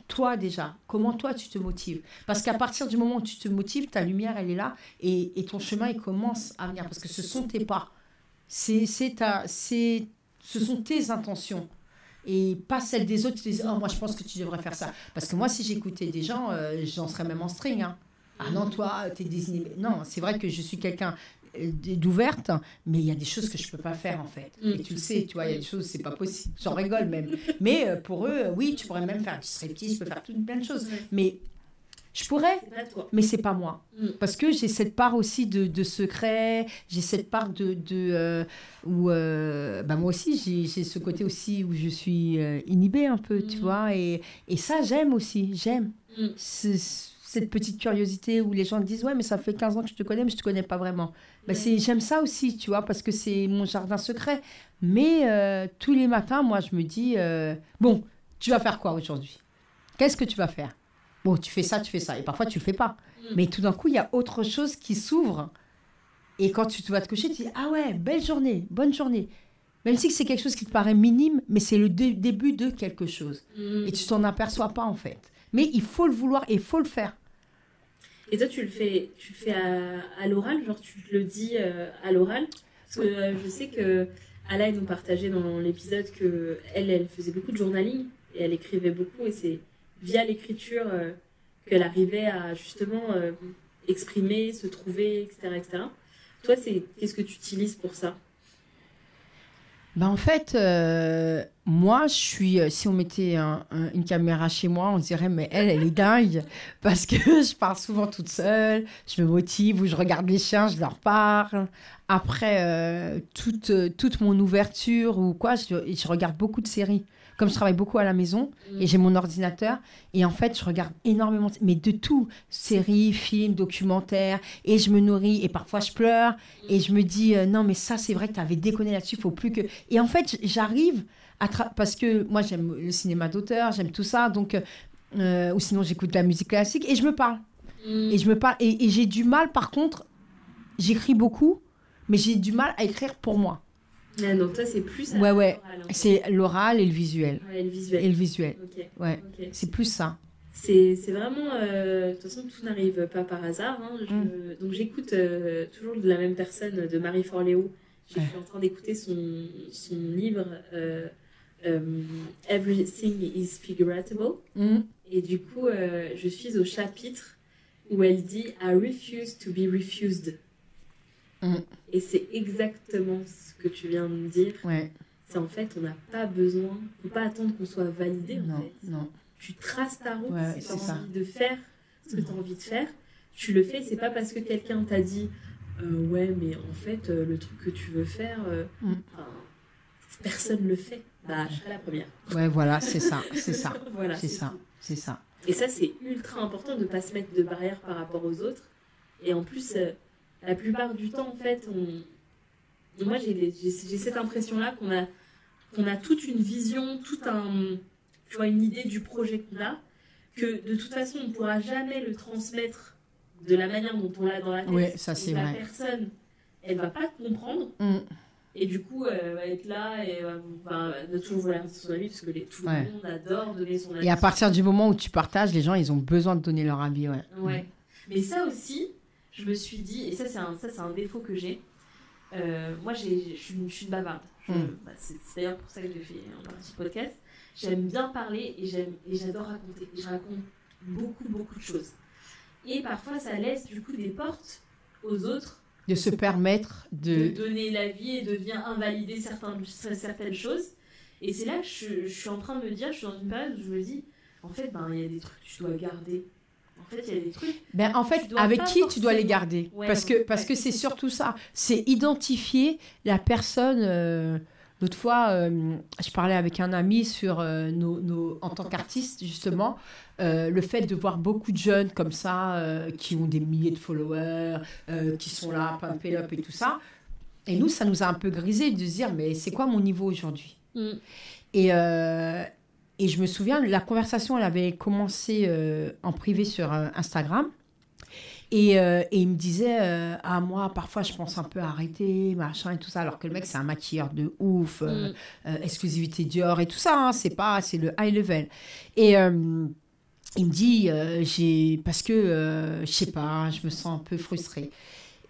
toi déjà, comment toi tu te motives? Parce qu'à partir du moment où tu te motives, ta lumière elle est là et ton chemin il commence à venir parce que ce sont tes pas, ce sont tes intentions et pas celles des autres qui te disent oh moi je pense que tu devrais faire ça. Parce que moi si j'écoutais des gens, j'en serais même en string. Hein. Ah non toi t'es désigné. Non c'est vrai que je suis quelqu'un d'ouverte, mais il y a des choses que je peux pas faire en fait. Et tu le sais, tu vois, il y a des choses, c'est pas possible. J'en rigole même. Mais pour eux, oui, tu pourrais même faire du striptease, je peux faire plein de choses. Mais je pourrais, mais c'est pas moi. Parce que j'ai cette part aussi de secret, j'ai cette part où moi aussi, j'ai ce côté aussi où je suis inhibée un peu, tu vois. Et ça, j'aime aussi, j'aime. Cette petite curiosité où les gens disent ouais mais ça fait 15 ans que je te connais mais je te connais pas vraiment. J'aime ça aussi tu vois parce que c'est mon jardin secret mais tous les matins moi je me dis bon tu vas faire quoi aujourd'hui, qu'est-ce que tu vas faire, bon tu fais ça et parfois tu le fais pas mais tout d'un coup il y a autre chose qui s'ouvre et quand tu vas te coucher tu dis ah ouais belle journée, bonne journée, même si c'est quelque chose qui te paraît minime mais c'est le début de quelque chose et tu t'en aperçois pas en fait. Mais il faut le vouloir et il faut le faire. Et toi, tu le fais à l'oral, genre tu le dis à l'oral? Parce que je sais que Ala nous partageait dans l'épisode que elle faisait beaucoup de journaling et elle écrivait beaucoup et c'est via l'écriture qu'elle arrivait à justement exprimer, se trouver, etc., etc. Toi, qu'est-ce que tu utilises pour ça? En fait, moi, je suis... si on mettait une caméra chez moi, on dirait, mais elle est dingue. Parce que je parle souvent toute seule, je me motive, ou je regarde les chiens, je leur parle. Après, toute mon ouverture ou quoi, je regarde beaucoup de séries. Comme je travaille beaucoup à la maison et j'ai mon ordinateur, et en fait, je regarde énormément, mais de tout, séries, films, documentaires, et je me nourris, et parfois je pleure, et je me dis, non, mais ça, c'est vrai que tu avais déconné là-dessus, il faut plus que... Et en fait, j'arrive, parce que moi, j'aime le cinéma d'auteur, j'aime tout ça, donc, ou sinon, j'écoute de la musique classique, et je me parle. Et je me parle, et j'ai du mal, par contre, j'écris beaucoup, mais j'ai du mal à écrire pour moi. Ah, donc toi, c'est plus ouais. l'oral, c'est l'oral et le visuel. Ouais, le visuel. Et le visuel. Okay. Ouais. Okay. C'est plus ça. C'est vraiment... de toute façon, tout n'arrive pas par hasard. Hein. Donc, j'écoute toujours de la même personne, de Marie Forleo. Je suis en train d'écouter son livre Everything is Figuratable. Et du coup, je suis au chapitre où elle dit « I refuse to be refused ». Et c'est exactement ce que tu viens de dire. Ouais. C'est en fait, on n'a pas besoin, faut pas attendre qu'on soit validé. En fait. Non. Tu traces ta route, Ouais, si tu as c'est envie de faire ce que tu as envie de faire, tu le fais. C'est pas parce que quelqu'un t'a dit ouais, mais en fait, le truc que tu veux faire, personne le fait. Bah, je serai la première. Ouais, voilà, c'est ça. Voilà, c'est ça. tout. C'est ça. Et ça, c'est ultra important de ne pas se mettre de barrières par rapport aux autres. Et en plus, la plupart du temps, en fait, moi, j'ai cette impression-là qu'on a toute une vision, tu vois, une idée du projet qu'on a, que de toute façon, on ne pourra jamais le transmettre de la manière dont on l'a dans la tête. Oui, ça, c'est la vrai. personne, elle ne va pas te comprendre. Et du coup, elle va être là et va toujours vouloir dire son avis parce que tout le monde adore donner son avis. Et à partir du moment où tu partages, les gens, ils ont besoin de donner leur avis. Ouais. Mais ça aussi, je me suis dit, et ça c'est un défaut que j'ai, moi je suis une bavarde. C'est d'ailleurs pour ça que j'ai fait un petit podcast. J'aime bien parler et j'adore raconter. Et je raconte beaucoup de choses. Et parfois, ça laisse du coup des portes aux autres de se permettre de donner l'avis et de venir invalider certaines choses. Et c'est là que je suis en train de me dire, je suis dans une période où je me dis, en fait, il y a des trucs que tu dois garder. En fait, il y a des trucs... en fait, avec qui tu dois les garder? Parce que c'est surtout ça. C'est identifier la personne... L'autre fois, je parlais avec un ami sur en tant qu'artiste, justement, le fait de voir beaucoup de jeunes comme ça, qui ont des milliers de followers, qui sont là, pump it up et tout ça. Et nous, ça nous a un peu grisé de se dire, mais c'est quoi mon niveau aujourd'hui? Et je me souviens, la conversation, elle avait commencé en privé sur Instagram. Et il me disait, moi, parfois, je pense un peu à arrêter, machin et tout ça, alors que le mec, c'est un maquilleur de ouf, exclusivité Dior et tout ça, c'est le high level. Et il me dit, parce que, je sais pas, je me sens un peu frustrée.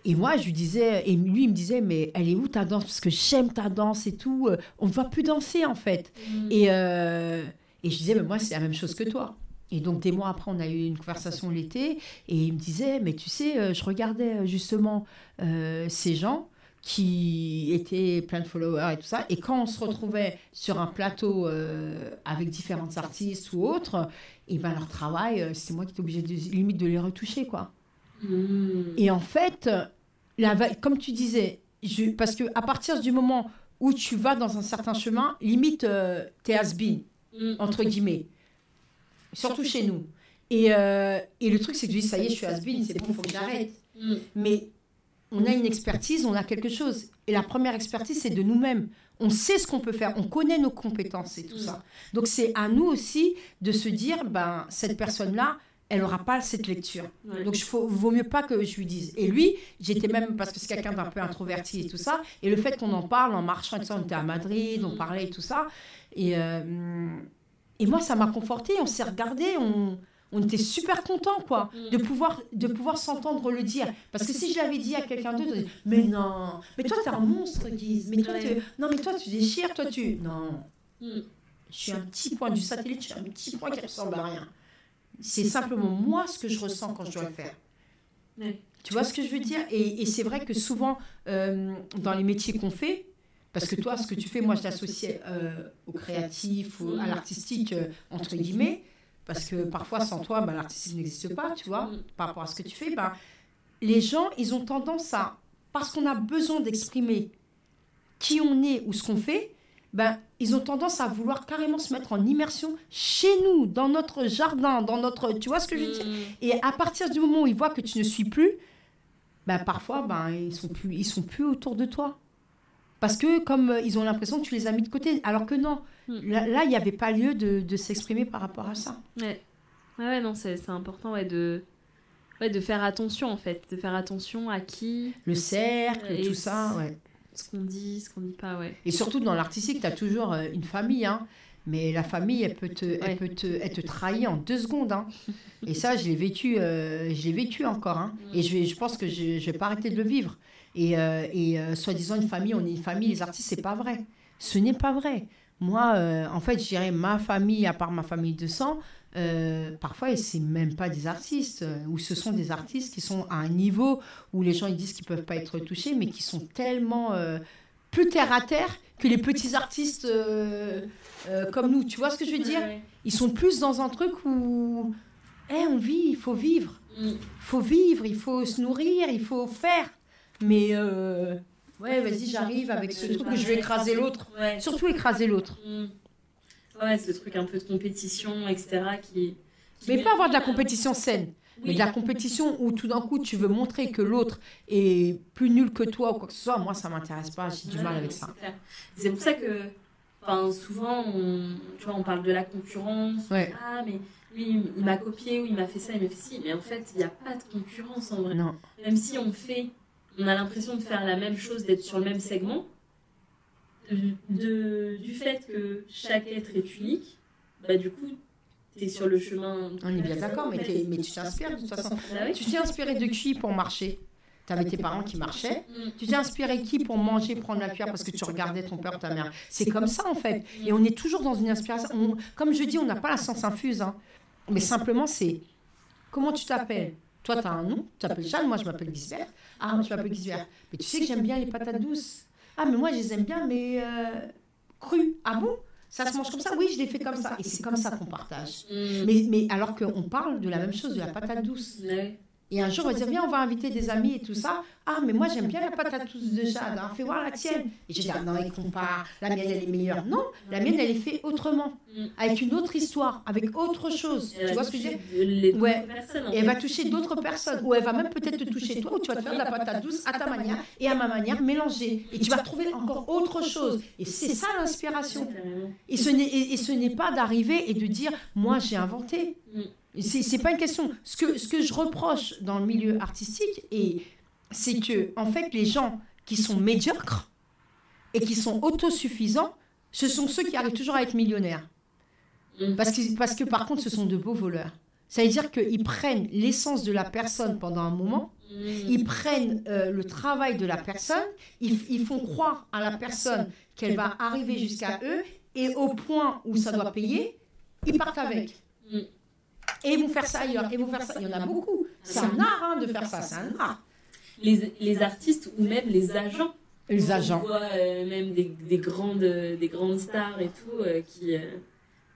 Et moi, je lui disais, et lui, il me disait, mais elle est où ta danse? Parce que j'aime ta danse et tout, on ne va plus danser, en fait. Et je disais, mais moi, c'est la même chose que toi. Et donc, des mois après, on a eu une conversation l'été, et il me disait, mais tu sais, je regardais justement ces gens qui étaient plein de followers et tout ça, et quand on se retrouvait sur un plateau avec différents artistes ou autres, et ben leur travail, c'est moi qui étais obligée limite de les retoucher, quoi. Et en fait, comme tu disais, parce qu'à partir du moment où tu vas dans un certain chemin, limite, t'es has-been, entre guillemets. Surtout chez nous. Et le truc, c'est que tu dis, ça y est, je suis has-been, c'est bon, il faut que j'arrête. Mais on a une expertise, on a quelque chose. Et la première expertise, c'est de nous-mêmes. On sait ce qu'on peut faire, on connaît nos compétences et tout ça. Donc, c'est à nous aussi de se dire, cette personne-là, elle n'aura pas cette lecture. Donc, vaut mieux pas que je lui dise. Et lui, j'étais même, parce que c'est quelqu'un d'un peu introverti et tout ça, et le fait qu'on en parle en marchant et tout ça, on était à Madrid, on parlait et tout ça. Et moi, ça m'a confortée, on s'est regardés, on était super contents, quoi, de pouvoir s'entendre le dire. Parce que si je l'avais dit à quelqu'un d'autre, mais non, mais toi, t'es un monstre, Guise, mais toi, tu déchires, toi, Non, je suis un petit point du satellite, je suis un petit point qui ressemble à rien. C'est simplement moi ce que je ressens quand je dois le faire. Tu vois ce que je veux dire? Et c'est vrai que souvent, dans les métiers qu'on fait, parce que toi, ce que tu fais, moi, je l'associe au créatif, à l'artistique, entre guillemets, parce que parfois, sans toi, l'artistique n'existe pas, tu vois, par rapport à ce que tu fais. Les gens, ils ont tendance à, parce qu'on a besoin d'exprimer qui on est ou ce qu'on fait, ils ont tendance à vouloir carrément se mettre en immersion chez nous, dans notre jardin, tu vois ce que je veux dire? Et à partir du moment où ils voient que tu ne suis plus, parfois, ils sont plus autour de toi. Parce que comme ils ont l'impression que tu les as mis de côté, alors que non. Là, il n'y avait pas lieu de s'exprimer par rapport à ça. Ouais, non, c'est important de faire attention, en fait. De faire attention à qui... Le cercle, et tout ça, ouais. Ce qu'on dit pas, ouais. Et surtout, dans l'artistique, tu as toujours une famille, hein. Mais la famille, elle te trahit en 2 secondes. Hein. Et ça, je l'ai vécu encore. Hein. Et je pense que je vais pas arrêter de le vivre. Et soi-disant une famille, on est une famille, les artistes, c'est pas vrai. Ce n'est pas vrai. Moi, en fait, je dirais ma famille, à part ma famille de sang, parfois, c'est même pas des artistes, ou ce sont des artistes qui sont à un niveau où les gens ils disent qu'ils peuvent pas être touchés, mais qui sont tellement plus terre à terre que les petits artistes comme nous. Tu vois ce que je veux dire? Ils sont plus dans un truc où on vit, il faut vivre. Il faut vivre, il faut se nourrir, il faut faire. Mais ouais, vas-y, j'arrive avec ce truc que je vais écraser l'autre. Ouais. Surtout écraser l'autre. Ouais, ce truc un peu de compétition, etc. Mais pas avoir de la compétition saine. Mais de la compétition où tout d'un coup tu veux montrer que l'autre est plus nul que toi ou quoi que ce soit, moi ça m'intéresse pas, j'ai du mal avec ça. C'est pour ça que souvent on parle de la concurrence. Ouais. Ah, mais lui il m'a copié ou il m'a fait ça, il m'a fait ci. Mais en fait, il n'y a pas de concurrence en vrai. Non. Même si on a l'impression de faire la même chose, d'être sur le même segment, du fait que chaque être est unique, bah du coup, tu es sur le chemin. On est bien d'accord, mais tu t'inspires de toute façon. Ah oui. Tu t'es inspiré de qui pour marcher? Tu avais tes parents qui marchaient. Tu t'es inspiré qui pour manger, prendre la cuillère parce que tu regardais ton père, ta mère? C'est comme ça en fait. Et on est toujours dans une inspiration. Comme je dis, on n'a pas la science infuse. Hein. Mais simplement, c'est comment tu t'appelles? Toi, tu as un nom, tu t'appelles Jeanne, moi je m'appelle Gisbert. Ah, moi je m'appelle Gisbert. Mais tu sais que j'aime bien les patates douces. Ah, mais moi je les aime bien, mais crues. Ah bon? Ça se mange comme ça? Oui, je l'ai fait comme ça. Et c'est comme ça qu'on partage. Mais alors qu'on parle de la même chose, de la patate douce. Ouais. Et un jour, on va dire, viens, on va inviter des amis et tout ça. Ah, mais moi, j'aime bien la patate douce de Jade. Hein. Fais voir la tienne. Et je dis, ah, non, ils comparent. La mienne, elle est meilleure. Non, la mienne, elle est faite autrement. Avec une autre histoire, avec autre chose. Tu vois ce que je veux dire? Ouais. Et elle va toucher d'autres personnes. Ou elle va même peut-être te toucher toi, ou tu vas te faire de la patate douce à ta manière et à ma manière mélangée. Et tu vas trouver encore autre chose. Et c'est ça l'inspiration. Et ce n'est pas d'arriver et de dire, moi, j'ai inventé. C'est pas une question. Ce que je reproche dans le milieu artistique, c'est que, en fait, les gens qui sont médiocres et qui sont autosuffisants, ce sont ceux qui arrivent toujours à être millionnaires. Parce que par contre, ce sont de beaux voleurs. Ça veut dire qu'ils prennent l'essence de la personne pendant un moment, ils prennent le travail de la personne, ils font croire à la personne qu'elle va arriver jusqu'à eux, et au point où ça doit payer, ils partent avec. Et ils vont faire ça ailleurs, et vont faire ça. Il y en a beaucoup. C'est un art hein, de faire ça, c'est un art. Les artistes ou même les agents. Les agents. On voit même des grandes stars et tout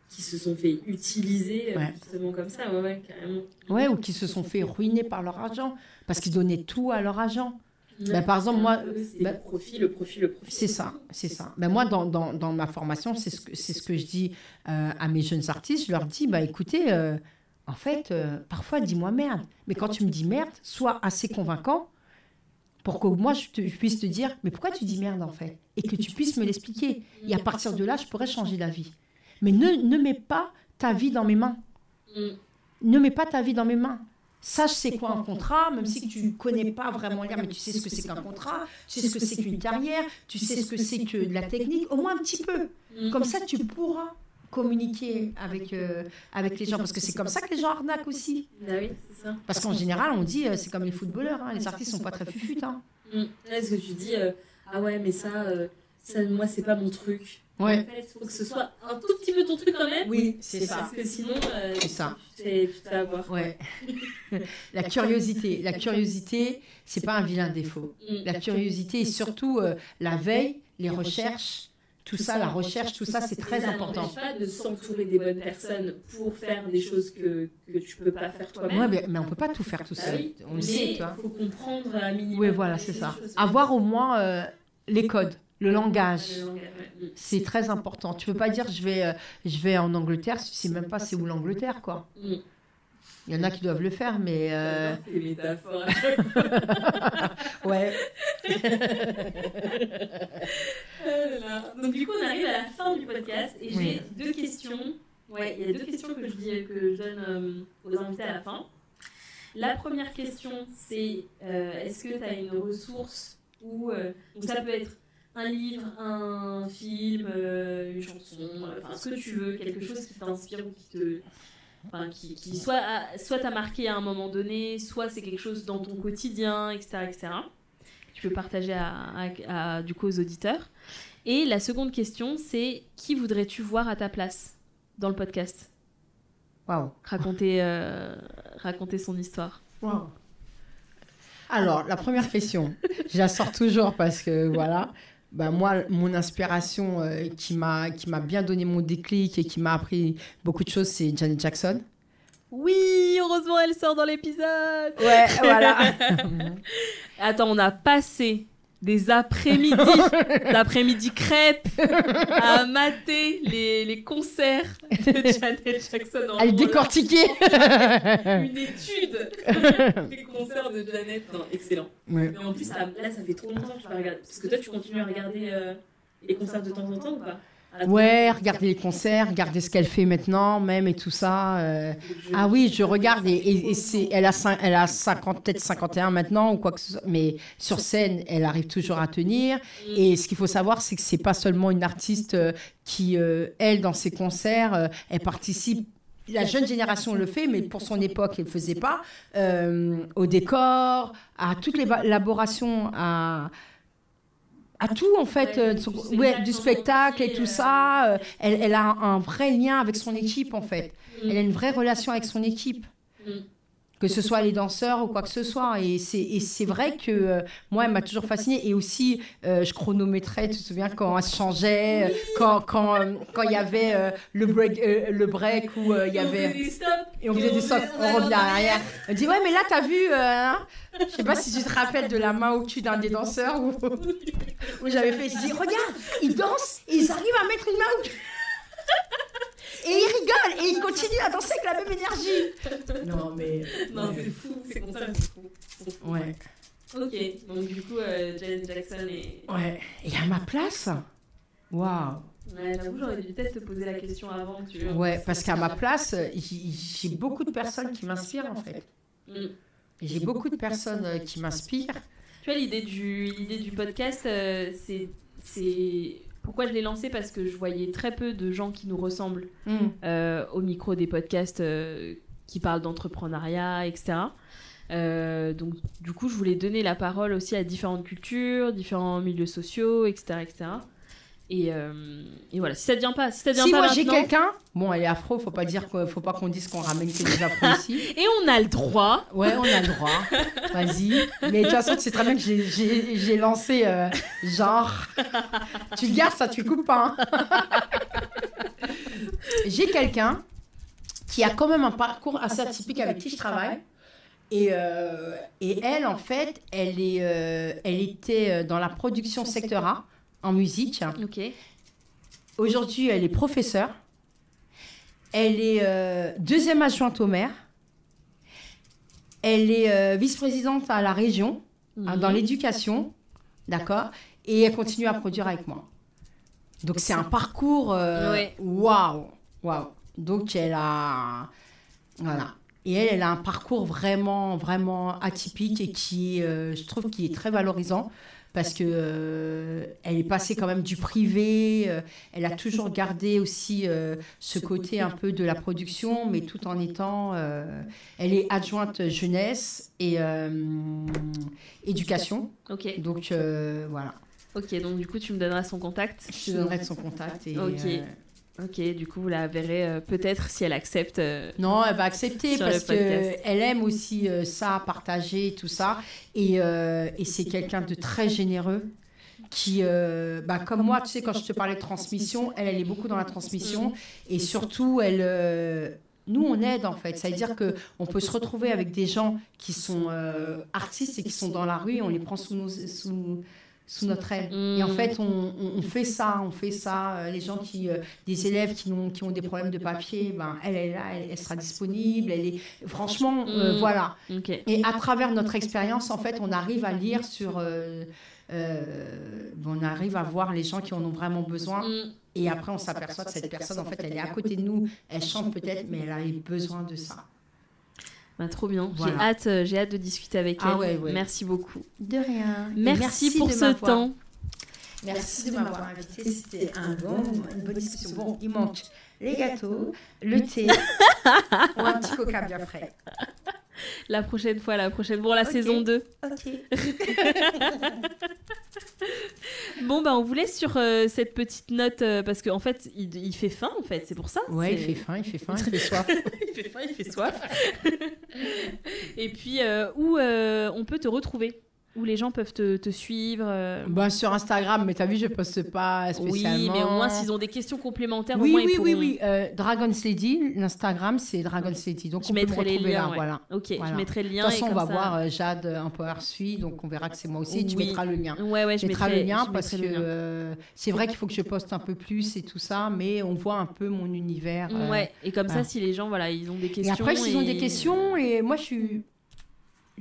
qui se sont fait utiliser justement comme ça, ouais, carrément. Ouais, ou qui se sont fait ruiner par leur argent, parce qu'ils donnaient tout à leur agent. Ouais. Ben, par exemple, moi... le profit. C'est ça. Ben, moi, dans ma formation, c'est ce que je dis à mes jeunes artistes. Je leur dis, bah, écoutez, en fait, parfois, dis-moi merde. Mais quand tu me dis merde, sois assez convaincant pour que moi, je puisse te dire, mais pourquoi tu dis merde, en fait? Et que tu puisses me l'expliquer. Et à partir de là, je pourrais changer d'avis. Mais ne mets pas ta vie dans mes mains. Ne mets pas ta vie dans mes mains. Sache c'est quoi un contrat, même si tu ne connais pas vraiment l'air, mais tu sais ce que c'est qu'un contrat, tu sais ce que c'est qu'une carrière, tu sais ce que c'est que de la technique, au moins un petit peu. Comme ça, tu pourras communiquer avec les gens, parce que c'est comme ça que les gens arnaquent aussi. Ah oui, c'est ça. Parce qu'en général, on dit, c'est comme les footballeurs, hein, les artistes ne sont pas très fufutes. Hein. Est-ce que tu dis, ah ouais, mais ça moi, c'est pas mon truc. Ouais. En fait, il faut que ce soit un tout petit peu ton truc quand même. Oui, c'est ça. Parce que sinon, c'est ça. Tu te fais avoir. Ouais. La curiosité, c'est pas un vilain défaut. La curiosité et surtout la veille, les recherches, tout ça, la recherche, tout ça, c'est très important. Ça n'empêche pas de s'entourer des bonnes personnes pour faire des choses que tu peux pas faire toi-même. Ouais, mais on peut pas tout faire tout seul. Oui, on le sait, tu vois. Il faut comprendre à minimum. Oui, voilà, c'est ça. Avoir au moins les codes. Le langage, c'est très important. Tu peux pas dire je vais en Angleterre, si tu sais même pas c'est où l'Angleterre, quoi. Il y en a qui doivent le faire, mais... C'est métaphore. Ouais. Donc du coup, on arrive à la fin du podcast et j'ai deux questions. Ouais, il y a deux questions que je donne aux invités à la fin. La première question, c'est est-ce que tu as une ressource ou donc ça peut être un livre, un film, une chanson, enfin ce que tu veux, quelque chose qui t'inspire ou qui soit t'a marqué à un moment donné, soit c'est quelque chose dans ton quotidien, etc. Tu peux partager du coup aux auditeurs. Et la seconde question, c'est qui voudrais-tu voir à ta place dans le podcast ? Waouh. Raconter son histoire. Wow. Alors, la première question, je la sors toujours parce que voilà, moi, mon inspiration qui m'a bien donné mon déclic et qui m'a appris beaucoup de choses, c'est Janet Jackson. Oui, heureusement, elle sort dans l'épisode. Ouais, voilà. Attends, on a passé des après-midi crêpes à mater les concerts de Janet Jackson. À les décortiquer. Une étude des concerts de Janet. Non, excellent. Ouais. Mais en plus, là, ça fait trop longtemps que je vais regarder. Parce que toi, tu continues à regarder les concerts de temps en temps ou pas ? Ouais, regarder les concerts, regarder ce qu'elle fait maintenant, même et tout ça. Ah oui, je regarde et elle a 50, peut-être 51 maintenant ou quoi que ce soit, mais sur scène, elle arrive toujours à tenir. Et ce qu'il faut savoir, c'est que c'est pas seulement une artiste qui, elle, dans ses concerts, elle participe. La jeune génération le fait, mais pour son époque, elle ne le faisait pas. Au décor, à toute l'élaboration, à tout en fait, du spectacle et tout ça. Elle a un vrai lien avec son équipe en fait. Elle a une vraie relation avec son équipe. Que ce soit les danseurs ou quoi que ce soit. Et c'est vrai que moi, elle m'a toujours fascinée. Et aussi, je chronométrais, tu te souviens, quand elle se changeait, quand il y avait le break où il y avait... Et on faisait des stops, on revenait arrière. Elle dit, ouais, mais là, t'as vu... Je sais pas si tu te rappelles de la main au cul d'un des danseurs où j'avais fait... Je dis, regarde, ils dansent et ils arrivent à mettre une main au cul. Et ils rigolent et ils continuent à danser avec la même énergie. Non, mais... Non, c'est fou, c'est comme ça, c'est fou. Ouais. Ok, donc du coup, Janet Jackson est... Ouais, et à ma place, waouh. Ouais, j'avoue, j'aurais dû peut-être te poser la question avant. Ouais, parce qu'à ma place, j'ai beaucoup de personnes qui m'inspirent en fait. J'ai beaucoup de personnes qui m'inspirent. Tu vois, l'idée du podcast, c'est... Pourquoi je l'ai lancé ? Parce que je voyais très peu de gens qui nous ressemblent au micro des podcasts qui parlent d'entrepreneuriat, etc. Donc, du coup, je voulais donner la parole aussi à différentes cultures, différents milieux sociaux, etc. etc. Et voilà, si ça ne devient pas, si moi j'ai quelqu'un, bon, elle est afro, faut pas qu'on dise qu'on ramène que des afros ici. Et on a le droit. Ouais, on a le droit. Vas-y. Mais de toute façon, tu sais très bien que j'ai lancé genre. Tu le gardes, ça, tu le coupes pas. Hein. J'ai quelqu'un qui a quand même un parcours assez atypique avec qui je travaille. Et elle, en fait, elle était dans la production secteur A. En musique. Ok. Aujourd'hui, elle est professeure. Elle est deuxième adjointe au maire. Elle est vice-présidente à la région, dans l'éducation. D'accord ? Et elle continue à produire avec moi. Donc, c'est un parcours... Waouh. Donc, elle a... Voilà. Et elle a un parcours vraiment, vraiment atypique et qui, je trouve, qui est très valorisant. Parce que elle est passée quand même du privé, elle a toujours gardé aussi ce côté un peu de la production, mais tout en étant... elle est adjointe jeunesse et éducation. Ok. Donc, voilà. Ok, donc du coup, tu me donneras son contact. Je te donnerai son contact. Et, Ok, du coup, vous la verrez peut-être si elle accepte. Non, elle va accepter parce qu'elle aime aussi ça, partager, tout ça. Et c'est quelqu'un de très généreux qui, comme moi, tu sais, quand je te parlais de transmission, elle est beaucoup dans la transmission. Et surtout, nous, on aide en fait. Ça veut dire qu'on peut se retrouver avec des gens qui sont artistes et qui sont dans la rue et on les prend sous notre aile. Et en fait, on fait ça. Les gens des élèves qui ont des problèmes de papier, elle est là, elle sera disponible. Franchement, voilà. Okay. Et à travers notre expérience, en fait, on arrive à lire sur... on arrive à voir les gens qui en ont vraiment besoin. Et après, on s'aperçoit que cette personne, en fait, elle est à côté de nous. Elle chante peut-être, mais elle a besoin de ça. Trop bien. Voilà. J'ai hâte de discuter avec elle. Ouais. Merci beaucoup. De rien. Merci pour ce temps. Merci de m'avoir invité. C'était une bonne discussion. Bon, il manque les gâteaux, le thé ou un petit coca bien frais. La prochaine fois. Bon, la saison 2. Ok. Bon, on vous laisse sur cette petite note parce qu'en fait, il fait faim, en fait, c'est pour ça. Ouais, il fait faim, il fait soif. Il fait faim, il fait soif. Et puis, où on peut te retrouver? Où les gens peuvent te suivre Sur Instagram, mais t'as vu, je poste pas spécialement. Oui, mais au moins, s'ils ont des questions complémentaires, au moins, ils pourront... Oui. Dragon's Lady, l'Instagram, c'est Dragon's Lady. Donc, je mettrai les liens. là, voilà. Ok, voilà. Je mettrai le lien. De toute façon, on va ça... voir Jade Empower Suit, donc on verra que c'est moi aussi. Tu mettras le lien. Ouais, je mettrai le lien parce que c'est vrai qu'il faut que je poste un peu plus et tout ça, mais on voit un peu mon univers. Et comme ça, si les gens, ils ont des questions... Et après, s'ils ont des questions, et moi, je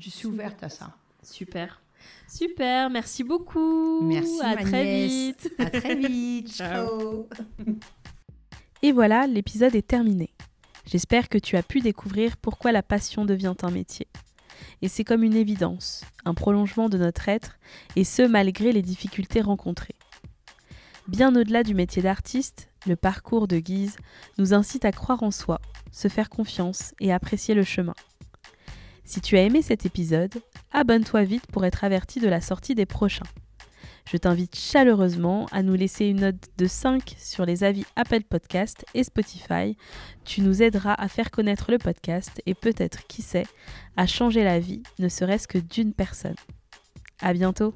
suis ouverte à ça. Super, merci beaucoup. Merci, à très vite. À très vite. Ciao. Et voilà, l'épisode est terminé. J'espère que tu as pu découvrir pourquoi la passion devient un métier. Et c'est comme une évidence, un prolongement de notre être, et ce malgré les difficultés rencontrées. Bien au-delà du métier d'artiste, le parcours de Guise nous incite à croire en soi, se faire confiance et apprécier le chemin. Si tu as aimé cet épisode, abonne-toi vite pour être averti de la sortie des prochains. Je t'invite chaleureusement à nous laisser une note de 5 sur les avis Apple Podcast et Spotify. Tu nous aideras à faire connaître le podcast et peut-être, qui sait, à changer la vie, ne serait-ce que d'une personne. À bientôt!